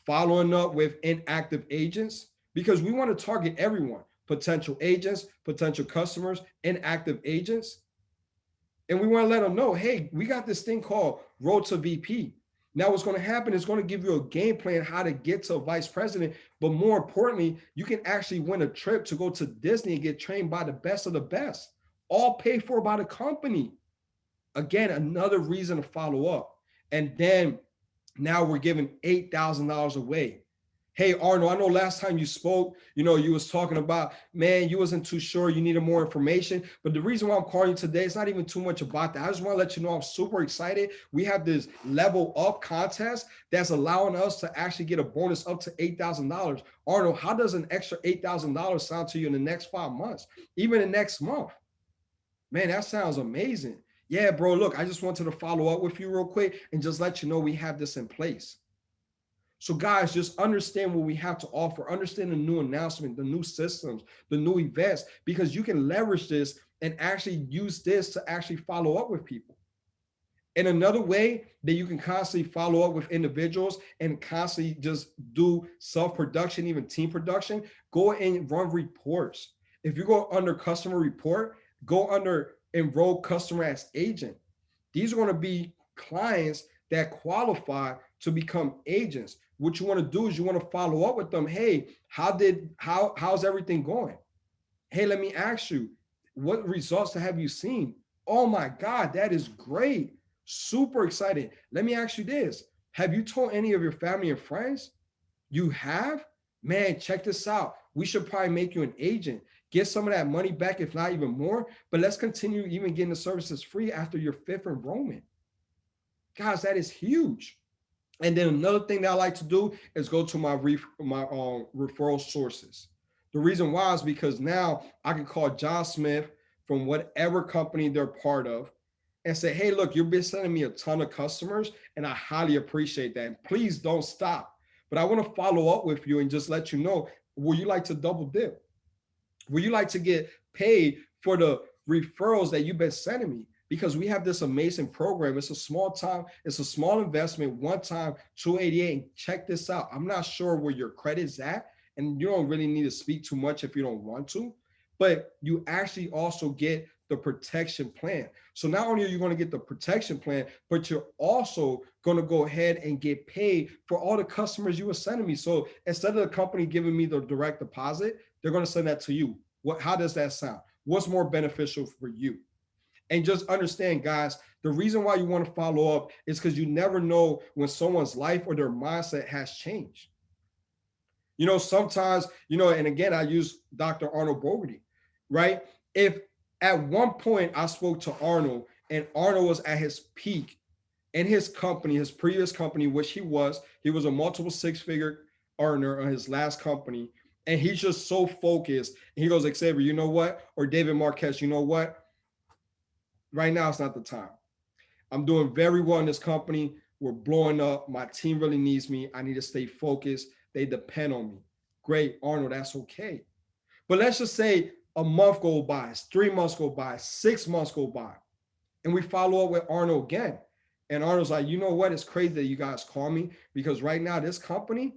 following up with inactive agents, because we want to target everyone, potential agents, potential customers, inactive agents. And we want to let them know, hey, we got this thing called Road to VP. Now what's going to happen is going to give you a game plan how to get to vice president. But more importantly, you can actually win a trip to go to Disney and get trained by the best of the best, all paid for by the company. Again, another reason to follow up. And then now we're giving $8,000 away. Hey, Arnold, I know last time you spoke, you was talking about, man, you wasn't too sure, you needed more information. But the reason why I'm calling you today, it's not even too much about that. I just want to let you know I'm super excited. We have this level up contest that's allowing us to actually get a bonus up to $8,000. Arnold, how does an extra $8,000 sound to you in the next 5 months, even the next month? Man, that sounds amazing. Yeah, bro, look, I just wanted to follow up with you real quick and just let you know we have this in place. So guys, just understand what we have to offer, understand the new announcement, the new systems, the new events, because you can leverage this and actually use this to actually follow up with people. And another way that you can constantly follow up with individuals and constantly just do self-production, even team production, go and run reports. If you go under customer report, go under enroll customer as agent. These are going to be clients that qualify to become agents. What you want to do is you want to follow up with them. Hey, how's everything going? Hey, let me ask you, what results have you seen? Oh my God, that is great. Super exciting. Let me ask you this. Have you told any of your family and friends? You have? Man, check this out. We should probably make you an agent. Get some of that money back, if not even more. But let's continue even getting the services free after your 5th enrollment. Guys, that is huge. And then another thing that I like to do is go to my referral sources. The reason why is because now I can call John Smith from whatever company they're part of and say, hey, look, you've been sending me a ton of customers and I highly appreciate that. And please don't stop. But I want to follow up with you and just let you know, would you like to double dip? Would you like to get paid for the referrals that you've been sending me? Because we have this amazing program. It's a small investment, one time, $288. And check this out. I'm not sure where your credit's at, and you don't really need to speak too much if you don't want to, but you actually also get the protection plan. So not only are you going to get the protection plan, but you're also going to go ahead and get paid for all the customers you were sending me. So instead of the company giving me the direct deposit, they're going to send that to you. How does that sound? What's more beneficial for you? And just understand, guys, the reason why you want to follow up is because you never know when someone's life or their mindset has changed. You know, sometimes, you know, and again, I use Dr. Arnold Bogerty, right? If at one point I spoke to Arnold and Arnold was at his peak in his company, his previous company, which he was a multiple six-figure earner on his last company. And he's just so focused. And he goes, Xavier, you know what? Or David Marquez, you know what? Right now, it's not the time. I'm doing very well in this company. We're blowing up. My team really needs me. I need to stay focused. They depend on me. Great, Arnold, that's okay. But let's just say a month go by, 3 months go by, 6 months go by, and we follow up with Arnold again. And Arnold's like, you know what? It's crazy that you guys call me because right now this company,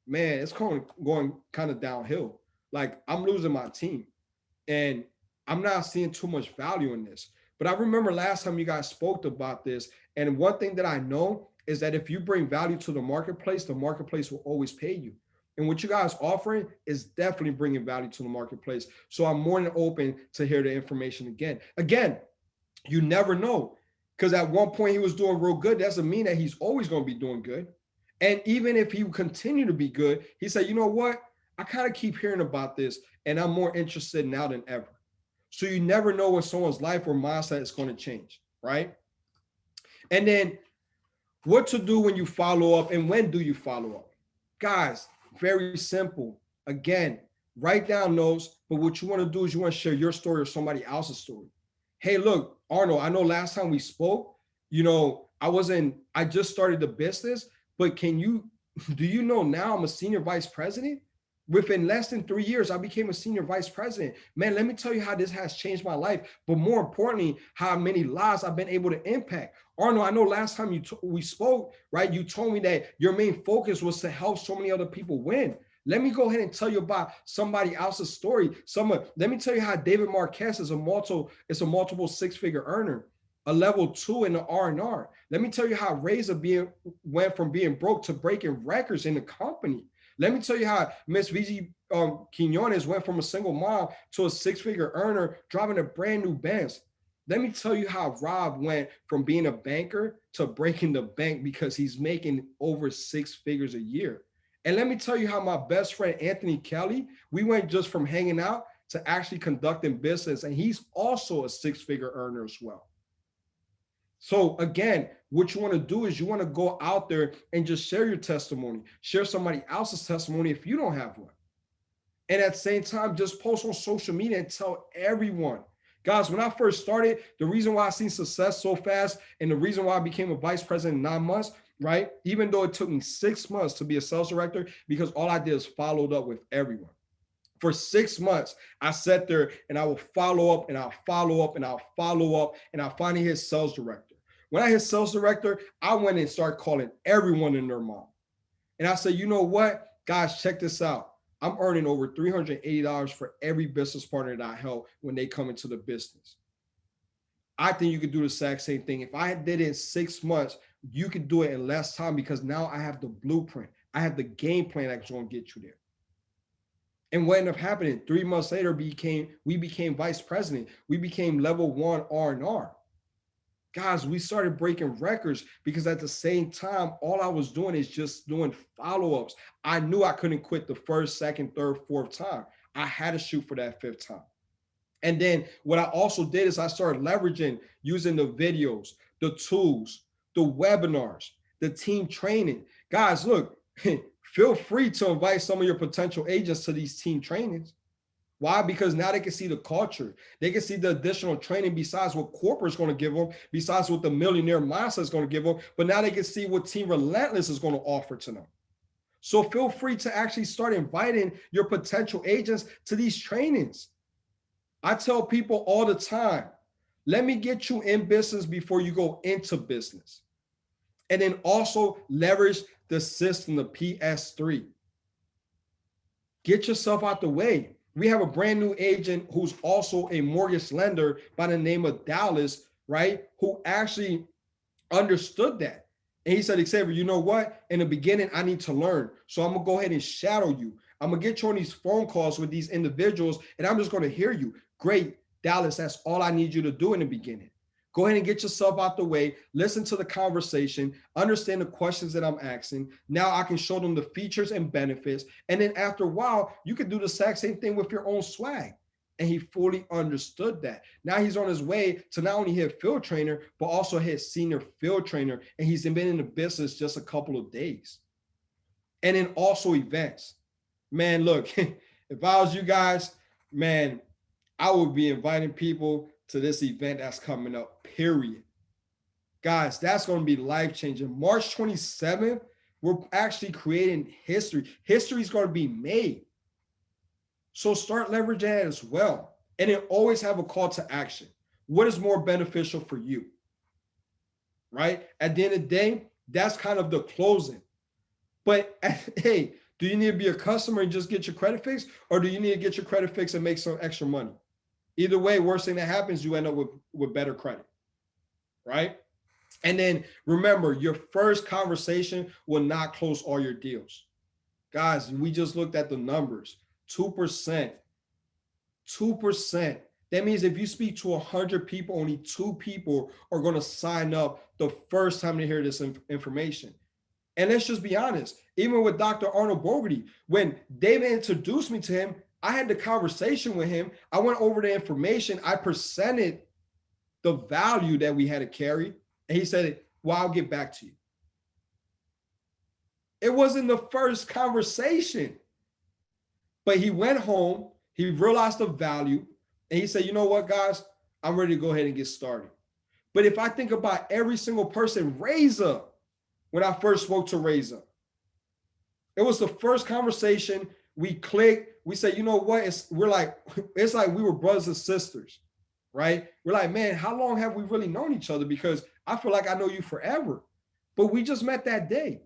man, it's going kind of downhill. Like I'm losing my team and I'm not seeing too much value in this. But I remember last time you guys spoke about this. And one thing that I know is that if you bring value to the marketplace will always pay you. And what you guys offering is definitely bringing value to the marketplace. So I'm more than open to hear the information again. Again, you never know. Because at one point he was doing real good. Doesn't mean that he's always going to be doing good. And even if he would continue to be good, he said, you know what? I kind of keep hearing about this and I'm more interested now than ever. So you never know when someone's life or mindset is going to change, right? And then what to do when you follow up and when do you follow up? Guys, very simple. Again, write down notes, but what you want to do is you want to share your story or somebody else's story. Hey, look, Arnold, I know last time we spoke, you know, I just started the business, but do you know now I'm a senior vice president? Within less than 3 years, I became a senior vice president. Man, let me tell you how this has changed my life, but more importantly, how many lives I've been able to impact. Arnold, I know last time we spoke, right? You told me that your main focus was to help so many other people win. Let me go ahead and tell you about somebody else's story. Let me tell you how David Marquez is a multiple six-figure earner, a level 2 in the R&R. Let me tell you how Razor went from being broke to breaking records in the company. Let me tell you how Miss Vici Quinones went from a single mom to a six-figure earner driving a brand new Benz. Let me tell you how Rob went from being a banker to breaking the bank because he's making over 6 figures a year. And let me tell you how my best friend, Anthony Kelly, we went just from hanging out to actually conducting business. And he's also a 6-figure earner as well. So again, what you want to do is you want to go out there and just share your testimony, share somebody else's testimony if you don't have one. And at the same time, just post on social media and tell everyone. Guys, when I first started, the reason why I seen success so fast and the reason why I became a vice president in 9 months, right? Even though it took me 6 months to be a sales director, because all I did is followed up with everyone. For 6 months, I sat there and I will follow up and I'll follow up and I'll follow up and I finally hit sales director. When I hit sales director, I went and started calling everyone and their mom. And I said, you know what, guys, check this out. I'm earning over $380 for every business partner that I help when they come into the business. I think you could do the exact same thing. If I did it in 6 months, you could do it in less time because now I have the blueprint. I have the game plan that's going to get you there. And what ended up happening, 3 months later, we became vice president. We became level 1 R&R. Guys, we started breaking records because at the same time, all I was doing is just doing follow-ups. I knew I couldn't quit the first, second, third, fourth time. I had to shoot for that 5th time. And then what I also did is I started leveraging using the videos, the tools, the webinars, the team training. Guys, look, feel free to invite some of your potential agents to these team trainings. Why? Because now they can see the culture. They can see the additional training besides what corporate is going to give them, besides what the millionaire mindset is going to give them. But now they can see what Team Relentless is going to offer to them. So feel free to actually start inviting your potential agents to these trainings. I tell people all the time, let me get you in business before you go into business. And then also leverage the system, the PS3. Get yourself out the way. We have a brand new agent who's also a mortgage lender by the name of Dallas, right? Who actually understood that. And he said, Xavier, you know what? In the beginning, I need to learn. So I'm going to go ahead and shadow you. I'm going to get you on these phone calls with these individuals, and I'm just going to hear you. Great, Dallas, that's all I need you to do in the beginning. Go ahead and get yourself out the way, listen to the conversation, understand the questions that I'm asking. Now I can show them the features and benefits. And then after a while, you can do the exact same thing with your own swag. And he fully understood that. Now he's on his way to not only hit field trainer, but also hit senior field trainer. And he's been in the business just a couple of days. And then also events. Man, look, if I was you guys, man, I would be inviting people to this event that's coming up, period. Guys, that's going to be life-changing. March 27th, we're actually creating history. History is going to be made. So start leveraging that as well. And then always have a call to action. What is more beneficial for you? Right? At the end of the day, that's kind of the closing. But hey, do you need to be a customer and just get your credit fixed? Or do you need to get your credit fixed and make some extra money? Either way, worst thing that happens, you end up with better credit, right? And then remember, your first conversation will not close all your deals. Guys, we just looked at the numbers, 2%. That means if you speak to 100 people, only 2 people are going to sign up the first time they hear this information. And let's just be honest, even with Dr. Arnold Bogerty, when David introduced me to him, I had the conversation with him. I went over the information. I presented the value that we had to carry. And he said, well, I'll get back to you. It wasn't the first conversation. But he went home. He realized the value. And he said, you know what, guys? I'm ready to go ahead and get started. But if I think about every single person, Reza, when I first spoke to Reza, it was the first conversation. We clicked. We said, you know what? It's like we were brothers and sisters, right? We're like, man, how long have we really known each other? Because I feel like I know you forever. But we just met that day.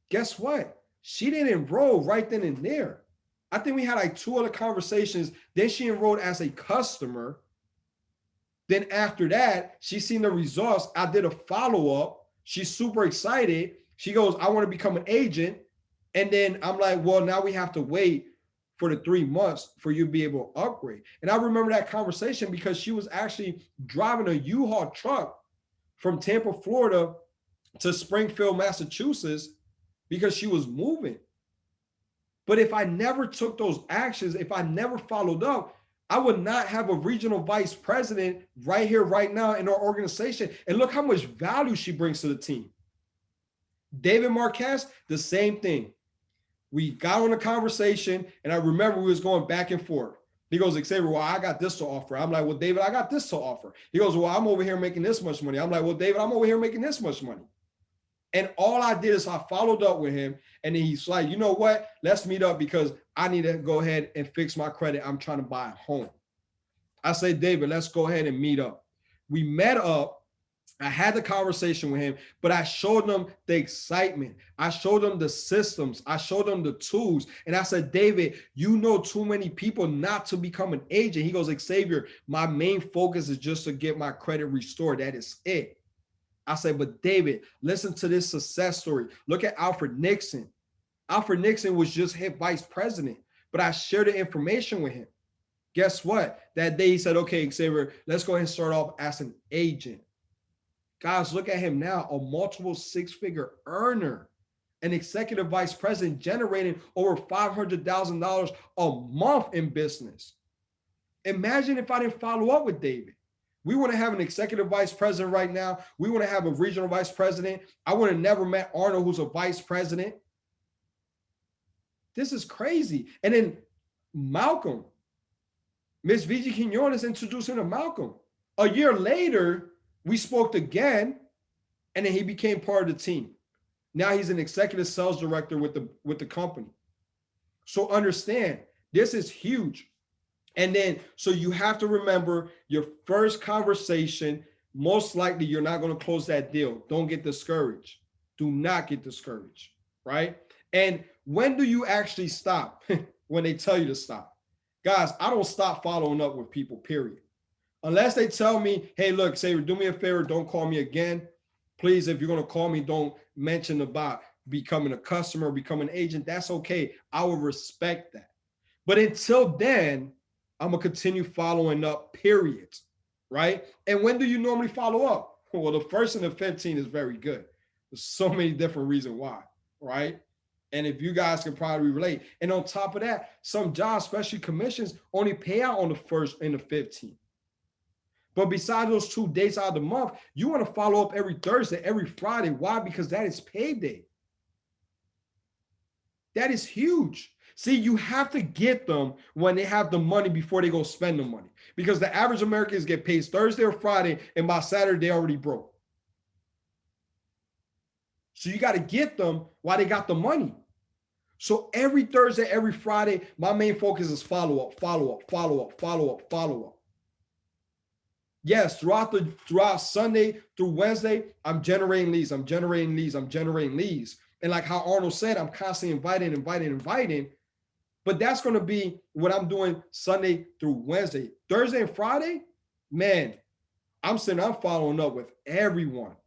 Guess what? She didn't enroll right then and there. I think we had like 2 other conversations. Then she enrolled as a customer. Then after that, she seen the results. I did a follow-up. She's super excited. She goes, I want to become an agent. And then I'm like, well, now we have to wait for the 3 months for you to be able to upgrade. And I remember that conversation because she was actually driving a U-Haul truck from Tampa, Florida to Springfield, Massachusetts, because she was moving. But if I never took those actions, if I never followed up, I would not have a regional vice president right here, right now in our organization. And look how much value she brings to the team. David Marquez, the same thing. We got on a conversation, and I remember we was going back and forth. He goes, Xavier, well, I got this to offer. I'm like, well, David, I got this to offer. He goes, well, I'm over here making this much money. I'm like, well, David, I'm over here making this much money. And all I did is I followed up with him, and then he's like, you know what? Let's meet up because I need to go ahead and fix my credit. I'm trying to buy a home. I say, David, let's go ahead and meet up. We met up. I had the conversation with him, but I showed them the excitement. I showed them the systems. I showed them the tools. And I said, David, you know too many people not to become an agent. He goes, Xavier, my main focus is just to get my credit restored. That is it. I said, but David, listen to this success story. Look at Alfred Nixon. Alfred Nixon was just hit vice president, but I shared the information with him. Guess what? That day he said, okay, Xavier, let's go ahead and start off as an agent. Guys, look at him now, a multiple 6-figure earner, an executive vice president generating over $500,000 a month in business. Imagine if I didn't follow up with David. We want to have an executive vice president right now. We want to have a regional vice president. I would have never met Arnold, who's a vice president. This is crazy. And then Malcolm, Miss Vigi Quinones introduced him to Malcolm. A year later, we spoke again, and then he became part of the team. Now he's an executive sales director with the company. So understand, this is huge. And then, so you have to remember your first conversation, most likely you're not going to close that deal. Don't get discouraged. Do not get discouraged, right? And when do you actually stop? When they tell you to stop. Guys, I don't stop following up with people, period. Unless they tell me, hey, look, Xavier, do me a favor, don't call me again. Please, if you're going to call me, don't mention about becoming a customer, becoming an agent. That's okay. I will respect that. But until then, I'm going to continue following up, period. Right? And when do you normally follow up? Well, the 1st and the 15th is very good. There's so many different reasons why, right? And if you guys can probably relate. And on top of that, some jobs, especially commissions, only pay out on the 1st and the 15th. But besides those 2 days out of the month, you want to follow up every Thursday, every Friday. Why? Because that is payday. That is huge. See, you have to get them when they have the money before they go spend the money. Because the average Americans get paid Thursday or Friday, and by Saturday, they already broke. So you got to get them while they got the money. So every Thursday, every Friday, my main focus is follow up, follow up, follow up, follow up, follow up. Yes, throughout Sunday through Wednesday, I'm generating leads. I'm generating leads. I'm generating leads. And like how Arnold said, I'm constantly inviting. But that's going to be what I'm doing Sunday through Wednesday. Thursday and Friday, man, I'm following up with everyone.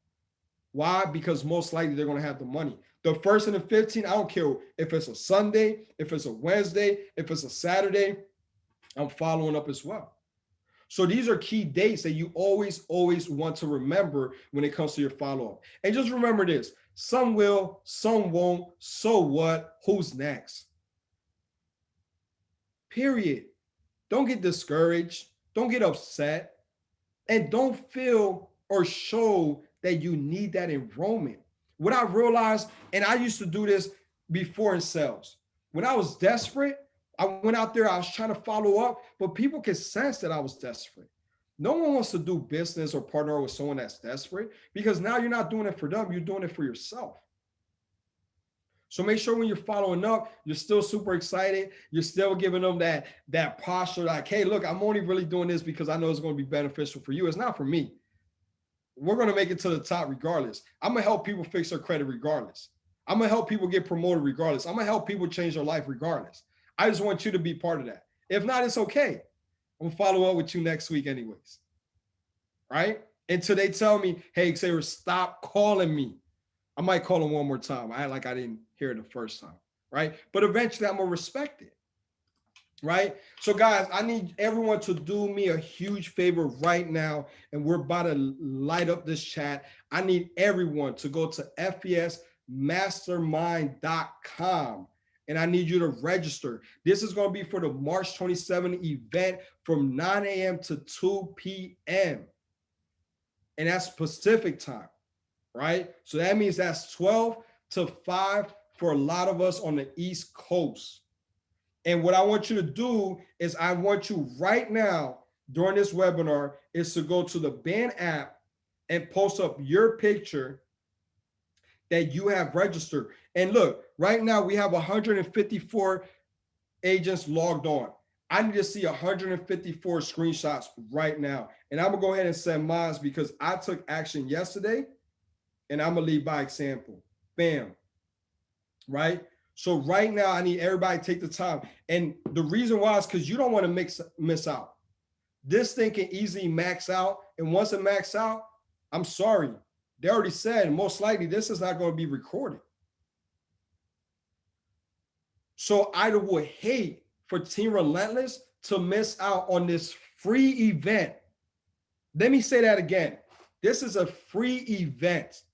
Why? Because most likely they're going to have the money. The 1st and the 15th, I don't care if it's a Sunday, if it's a Wednesday, if it's a Saturday, I'm following up as well. So these are key dates that you always want to remember when it comes to your follow-up. And just remember this, some will, some won't, so what, who's next? Period. Don't get discouraged, don't get upset, and don't feel or show that you need that enrollment. What I realized, and I used to do this before in sales, when I was desperate, I went out there, I was trying to follow up, but people could sense that I was desperate. No one wants to do business or partner with someone that's desperate, because now you're not doing it for them, you're doing it for yourself. So make sure when you're following up, you're still super excited. You're still giving them that posture like, hey, look, I'm only really doing this because I know it's going to be beneficial for you. It's not for me. We're going to make it to the top regardless. I'm going to help people fix their credit regardless. I'm going to help people get promoted regardless. I'm going to help people change their life regardless. I just want you to be part of that. If not, it's okay. I'm going to follow up with you next week anyways. Right? Until they tell me, hey, Xavier, stop calling me. I might call them one more time. I act like I didn't hear it the first time. Right? But eventually I'm going to respect it. Right? So guys, I need everyone to do me a huge favor right now. And we're about to light up this chat. I need everyone to go to fesmastermind.com. And I need you to register. This is going to be for the March 27 event from 9 a.m. to 2 p.m. And that's Pacific time, right? So that means that's 12 to 5 for a lot of us on the East Coast. And what I want you to do is I want you right now during this webinar is to go to the Band app and post up your picture that you have registered. And look, right now we have 154 agents logged on. I need to see 154 screenshots right now. And I'm gonna go ahead and send mine because I took action yesterday and I'm gonna lead by example. Bam, right? So right now I need everybody to take the time. And the reason why is because you don't wanna miss out. This thing can easily max out. And once it maxes out, I'm sorry. They already said, most likely this is not going to be recorded. So I would hate for Team Relentless to miss out on this free event. Let me say that again. This is a free event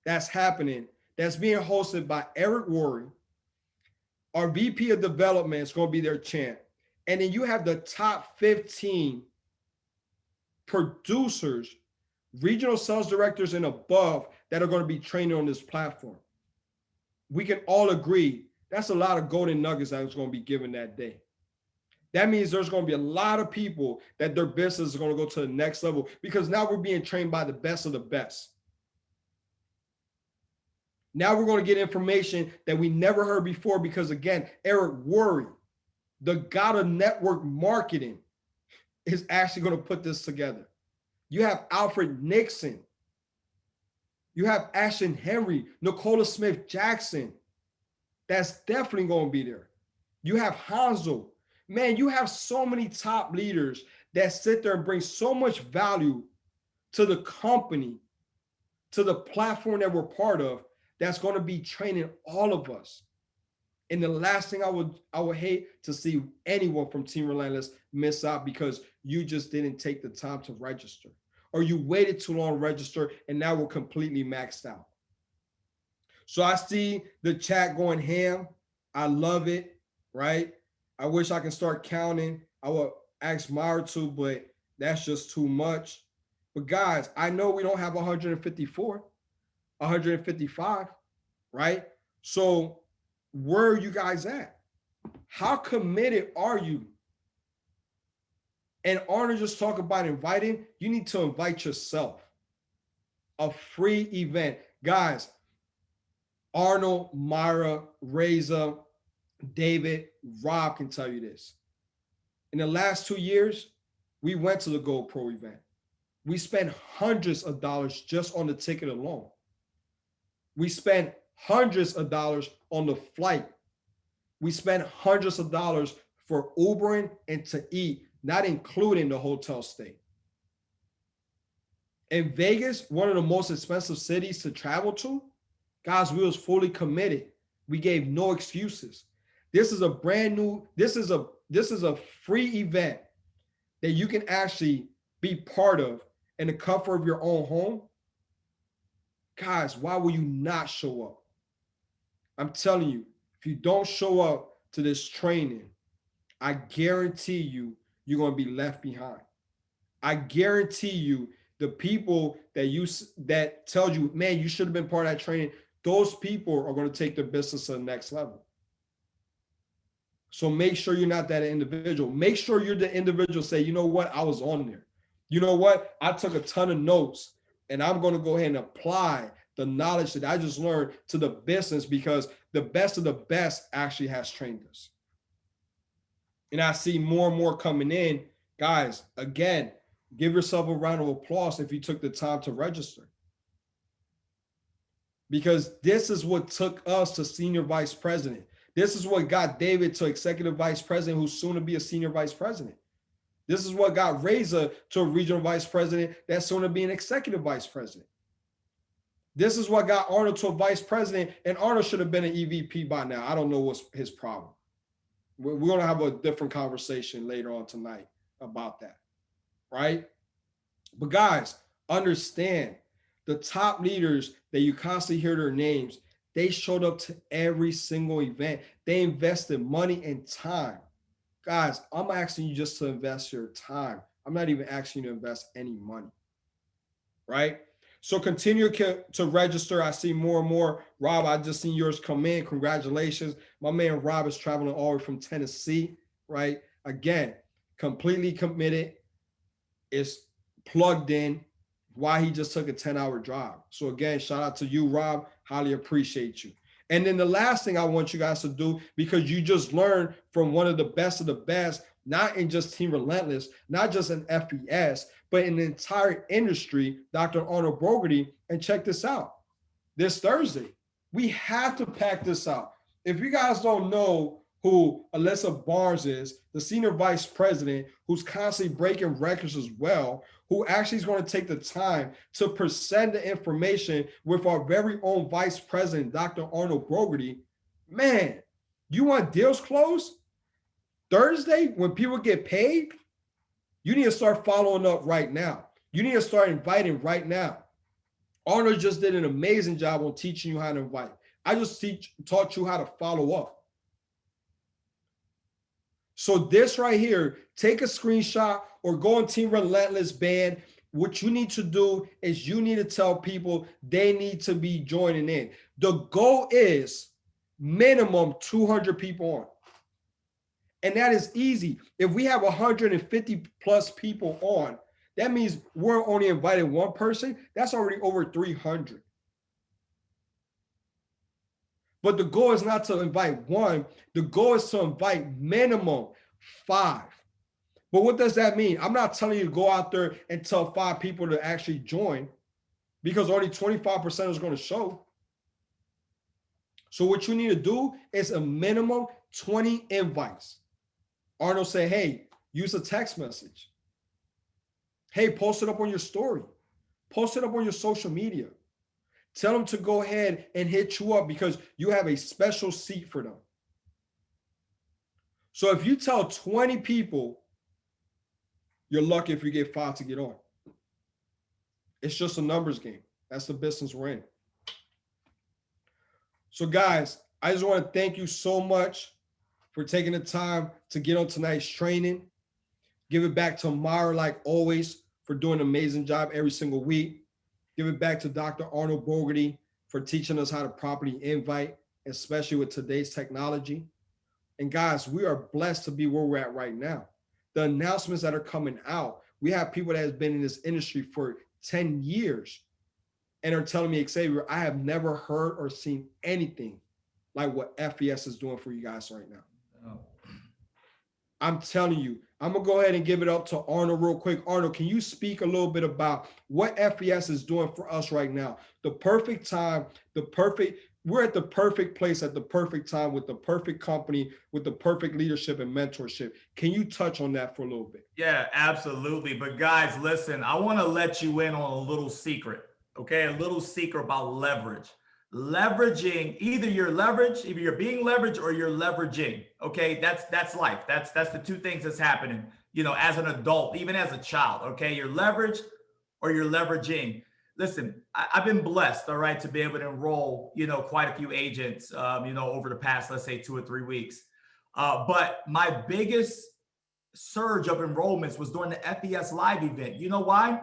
that's happening, that's being hosted by Eric Worre. Our VP of Development is going to be their champ. And then you have the top 15 producers, regional sales directors and above that are going to be training on this platform. We can all agree that's a lot of golden nuggets that is going to be given that day. That means there's going to be a lot of people that their business is going to go to the next level because now we're being trained by the best of the best. Now we're going to get information that we never heard before because, again, Eric Worre, the god of network marketing, is actually going to put this together. You have Alfred Nixon. You have Ashton Henry, Nicola Smith Jackson. That's definitely going to be there. You have Hanzo. Man, you have so many top leaders that sit there and bring so much value to the company, to the platform that we're part of, that's going to be training all of us. And the last thing I would hate to see anyone from Team Relentless miss out because you just didn't take the time to register, or you waited too long to register and now we're completely maxed out. So I see the chat going ham. I love it, right? I wish I can start counting. I would ask Marrero to, but that's just too much. But guys, I know we don't have 154, 155, right? So where are you guys at? How committed are you? And Arnold just talk about inviting. You need to invite yourself. A free event. Guys, Arnold, Myra, Reza, David, Rob can tell you this. In the last 2 years, we went to the Gold Pro event. We spent hundreds of dollars just on the ticket alone. We spent hundreds of dollars on the flight. We spent hundreds of dollars for Ubering and to eat, not including the hotel stay. In Vegas, one of the most expensive cities to travel to, guys, we was fully committed. We gave no excuses. This is a brand new, this is a free event that you can actually be part of in the comfort of your own home. Guys, why will you not show up? I'm telling you, if you don't show up to this training, I guarantee you, you're going to be left behind. I guarantee you, the people that tell you, man, you should have been part of that training, those people are going to take their business to the next level. So make sure you're not that individual. Make sure you're the individual. Say, you know what? I was on there. You know what? I took a ton of notes and I'm going to go ahead and apply the knowledge that I just learned to the business, because the best of the best actually has trained us. And I see more and more coming in. Guys, again, give yourself a round of applause if you took the time to register. Because this is what took us to senior vice president. This is what got David to executive vice president, who's soon to be a senior vice president. This is what got Reza to a regional vice president that's soon to be an executive vice president. This is what got Arnold to a vice president, and Arnold should have been an EVP by now. I don't know what's his problem. We're going to have a different conversation later on tonight about that, right? But guys, understand the top leaders that you constantly hear their names, they showed up to every single event. They invested money and time. Guys, I'm asking you just to invest your time. I'm not even asking you to invest any money, right? So continue to register. I see more and more. Rob, I just seen yours come in. Congratulations. My man Rob is traveling all the way from Tennessee, right? Again, completely committed. It's plugged in. Why he just took a 10-hour drive. So again, shout out to you, Rob. Highly appreciate you. And then the last thing I want you guys to do, because you just learned from one of the best, not in just Team Relentless, not just in FES, but in the entire industry, Dr. Arnold Bogerty. And check this out. This Thursday, we have to pack this out. If you guys don't know who Alyssa Barnes is, the senior vice president, who's constantly breaking records as well, who actually is going to take the time to present the information with our very own vice president, Dr. Arnold Bogerty. Man, you want deals closed? Thursday, when people get paid, you need to start following up right now. You need to start inviting right now. Arnold just did an amazing job on teaching you how to invite. I just taught you how to follow up. So this right here, take a screenshot or go on Team Relentless band. What you need to do is you need to tell people they need to be joining in. The goal is minimum 200 people on. And that is easy. If we have 150 plus people on, that means we're only inviting one person. That's already over 300. But the goal is not to invite one. The goal is to invite minimum 5. But what does that mean? I'm not telling you to go out there and tell 5 people to actually join, because only 25% is going to show. So what you need to do is a minimum 20 invites. Arnold said, hey, use a text message. Hey, post it up on your story. Post it up on your social media. Tell them to go ahead and hit you up because you have a special seat for them. So if you tell 20 people, you're lucky if you get 5 to get on. It's just a numbers game. That's the business we're in. So guys, I just want to thank you so much for taking the time to get on tonight's training. Give it back to Marrero, like always, for doing an amazing job every single week. Give it back to Dr. Arnold Bogerty for teaching us how to properly invite, especially with today's technology. And guys, we are blessed to be where we're at right now. The announcements that are coming out, we have people that have been in this industry for 10 years and are telling me, Xavier, I have never heard or seen anything like what FES is doing for you guys right now. Oh. I'm telling you, I'm going to go ahead and give it up to Arnold real quick. Arnold, can you speak a little bit about what FES is doing for us right now? The perfect time, we're at the perfect place at the perfect time with the perfect company, with the perfect leadership and mentorship. Can you touch on that for a little bit? Yeah, absolutely. But guys, listen, I want to let you in on a little secret, okay? A little secret about leverage. Leveraging, either you're being leveraged or you're leveraging, okay? That's life. That's the two things that's happening, you know, as an adult, even as a child, okay? You're leveraged or you're leveraging. Listen, I've been blessed, all right, to be able to enroll, you know, quite a few agents, you know, over the past, let's say 2 or 3 weeks. But my biggest surge of enrollments was during the FES Live event. You know why?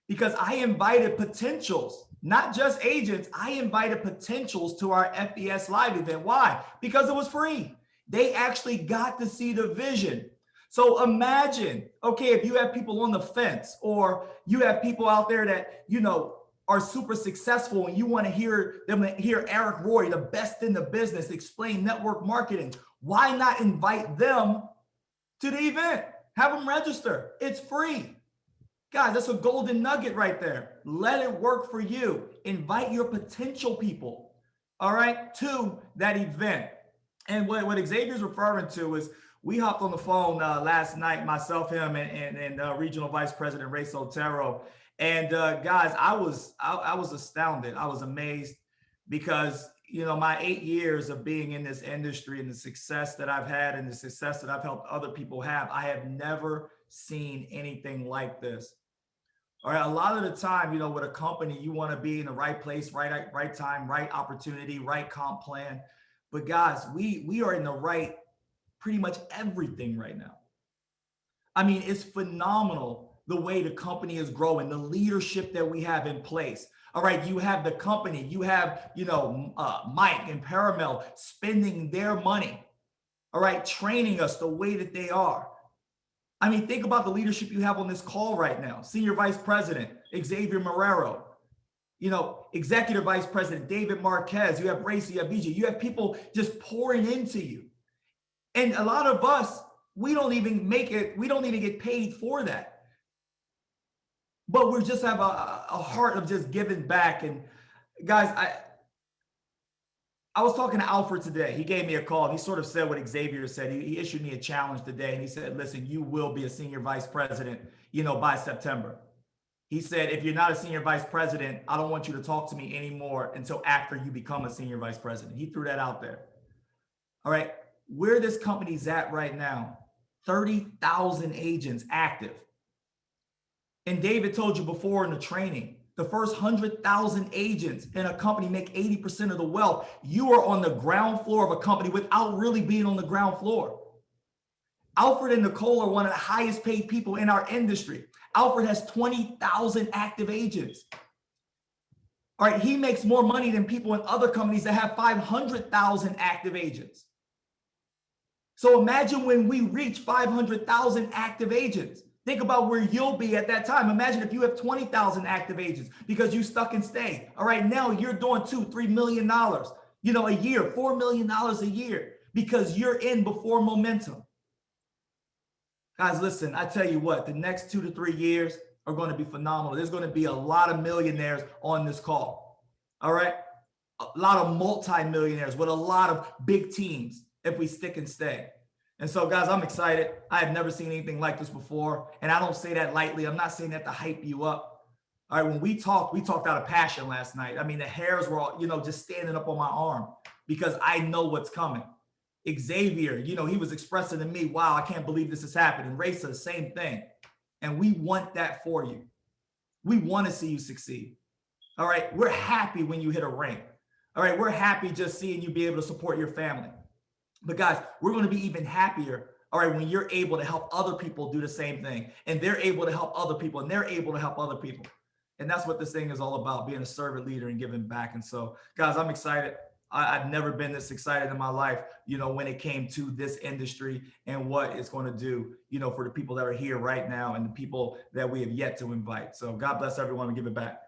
Because I invited potentials, not just agents. I invited potentials to our FES Live event. Why? Because it was free. They actually got to see the vision. So imagine, okay, if you have people on the fence or you have people out there that, you know, are super successful and you want to hear Eric Roy, the best in the business, explain network marketing. Why not invite them to the event? Have them register. It's free. Guys, that's a golden nugget right there. Let it work for you. Invite your potential people, all right, to that event. And what Xavier's referring to is we hopped on the phone last night, myself, him, and Regional Vice President Ray Sotero. And guys, I was astounded. I was amazed because, you know, my 8 years of being in this industry and the success that I've had and the success that I've helped other people have, I have never seen anything like this. All right, a lot of the time, you know, with a company, you want to be in the right place, right time, right opportunity, right comp plan. But guys, we are in the right pretty much everything right now. I mean, it's phenomenal the way the company is growing, the leadership that we have in place. All right, you have the company, you have, you know, Mike and Paramel spending their money, all right, training us the way that they are. I mean, think about the leadership you have on this call right now. Senior Vice President, Xavier Marrero, you know, Executive Vice President, David Marquez, you have Racy, you have BJ, you have people just pouring into you. And a lot of us, we don't even make it, we don't even get paid for that. But we just have a heart of just giving back. And guys, I was talking to Alfred today. He gave me a call. He sort of said what Xavier said. He issued me a challenge today. And he said, listen, you will be a senior vice president, you know, by September. He said, if you're not a senior vice president, I don't want you to talk to me anymore until after you become a senior vice president. He threw that out there. All right. Where this company's at right now, 30,000 agents active. And David told you before in the training, the first 100,000 agents in a company make 80% of the wealth. You are on the ground floor of a company without really being on the ground floor. Alfred and Nicole are one of the highest paid people in our industry. Alfred has 20,000 active agents. All right, he makes more money than people in other companies that have 500,000 active agents. So imagine when we reach 500,000 active agents. Think about where you'll be at that time. Imagine if you have 20,000 active agents because you stuck and stay. All right, now you're doing $2-3 million, you know, a year, $4 million a year because you're in before momentum. Guys, listen, I tell you what, the next 2 to 3 years are going to be phenomenal. There's going to be a lot of millionaires on this call. All right, a lot of multi-millionaires with a lot of big teams if we stick and stay. And so, guys, I'm excited. I have never seen anything like this before. And I don't say that lightly. I'm not saying that to hype you up. All right, when we talked out of passion last night. I mean, the hairs were all, just standing up on my arm because I know what's coming. Xavier, he was expressing to me, wow, I can't believe this is happening. Raisa, same thing. And we want that for you. We want to see you succeed. All right, we're happy when you hit a rank. All right, we're happy just seeing you be able to support your family. But guys, we're going to be even happier, all right, when you're able to help other people do the same thing, and they're able to help other people, and they're able to help other people. And that's what this thing is all about, being a servant leader and giving back. And so, guys, I'm excited. I've never been this excited in my life, when it came to this industry and what it's going to do, for the people that are here right now and the people that we have yet to invite. So God bless everyone and give it back.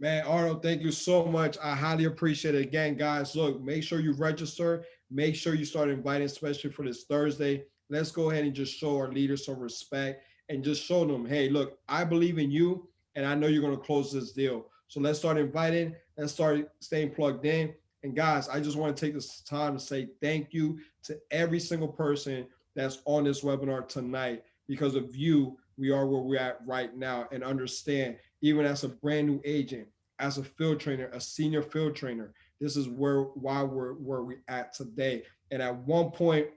Man, Arnold, thank you so much. I highly appreciate it. Again, guys, look, make sure you register. Make sure you start inviting, especially for this Thursday. Let's go ahead and just show our leaders some respect and just show them, hey, look, I believe in you, and I know you're going to close this deal. So let's start inviting. Let's start staying plugged in. And guys, I just want to take this time to say thank you to every single person that's on this webinar tonight. Because of you, we are where we're at right now. And understand, even as a brand new agent, as a field trainer, a senior field trainer, this is why we're where we're at today. And at one point,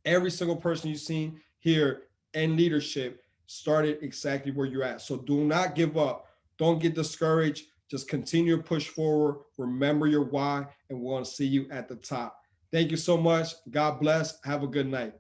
every single person you've seen here in leadership started exactly where you're at. So do not give up. Don't get discouraged. Just continue to push forward. Remember your why, and we're going to see you at the top. Thank you so much. God bless. Have a good night.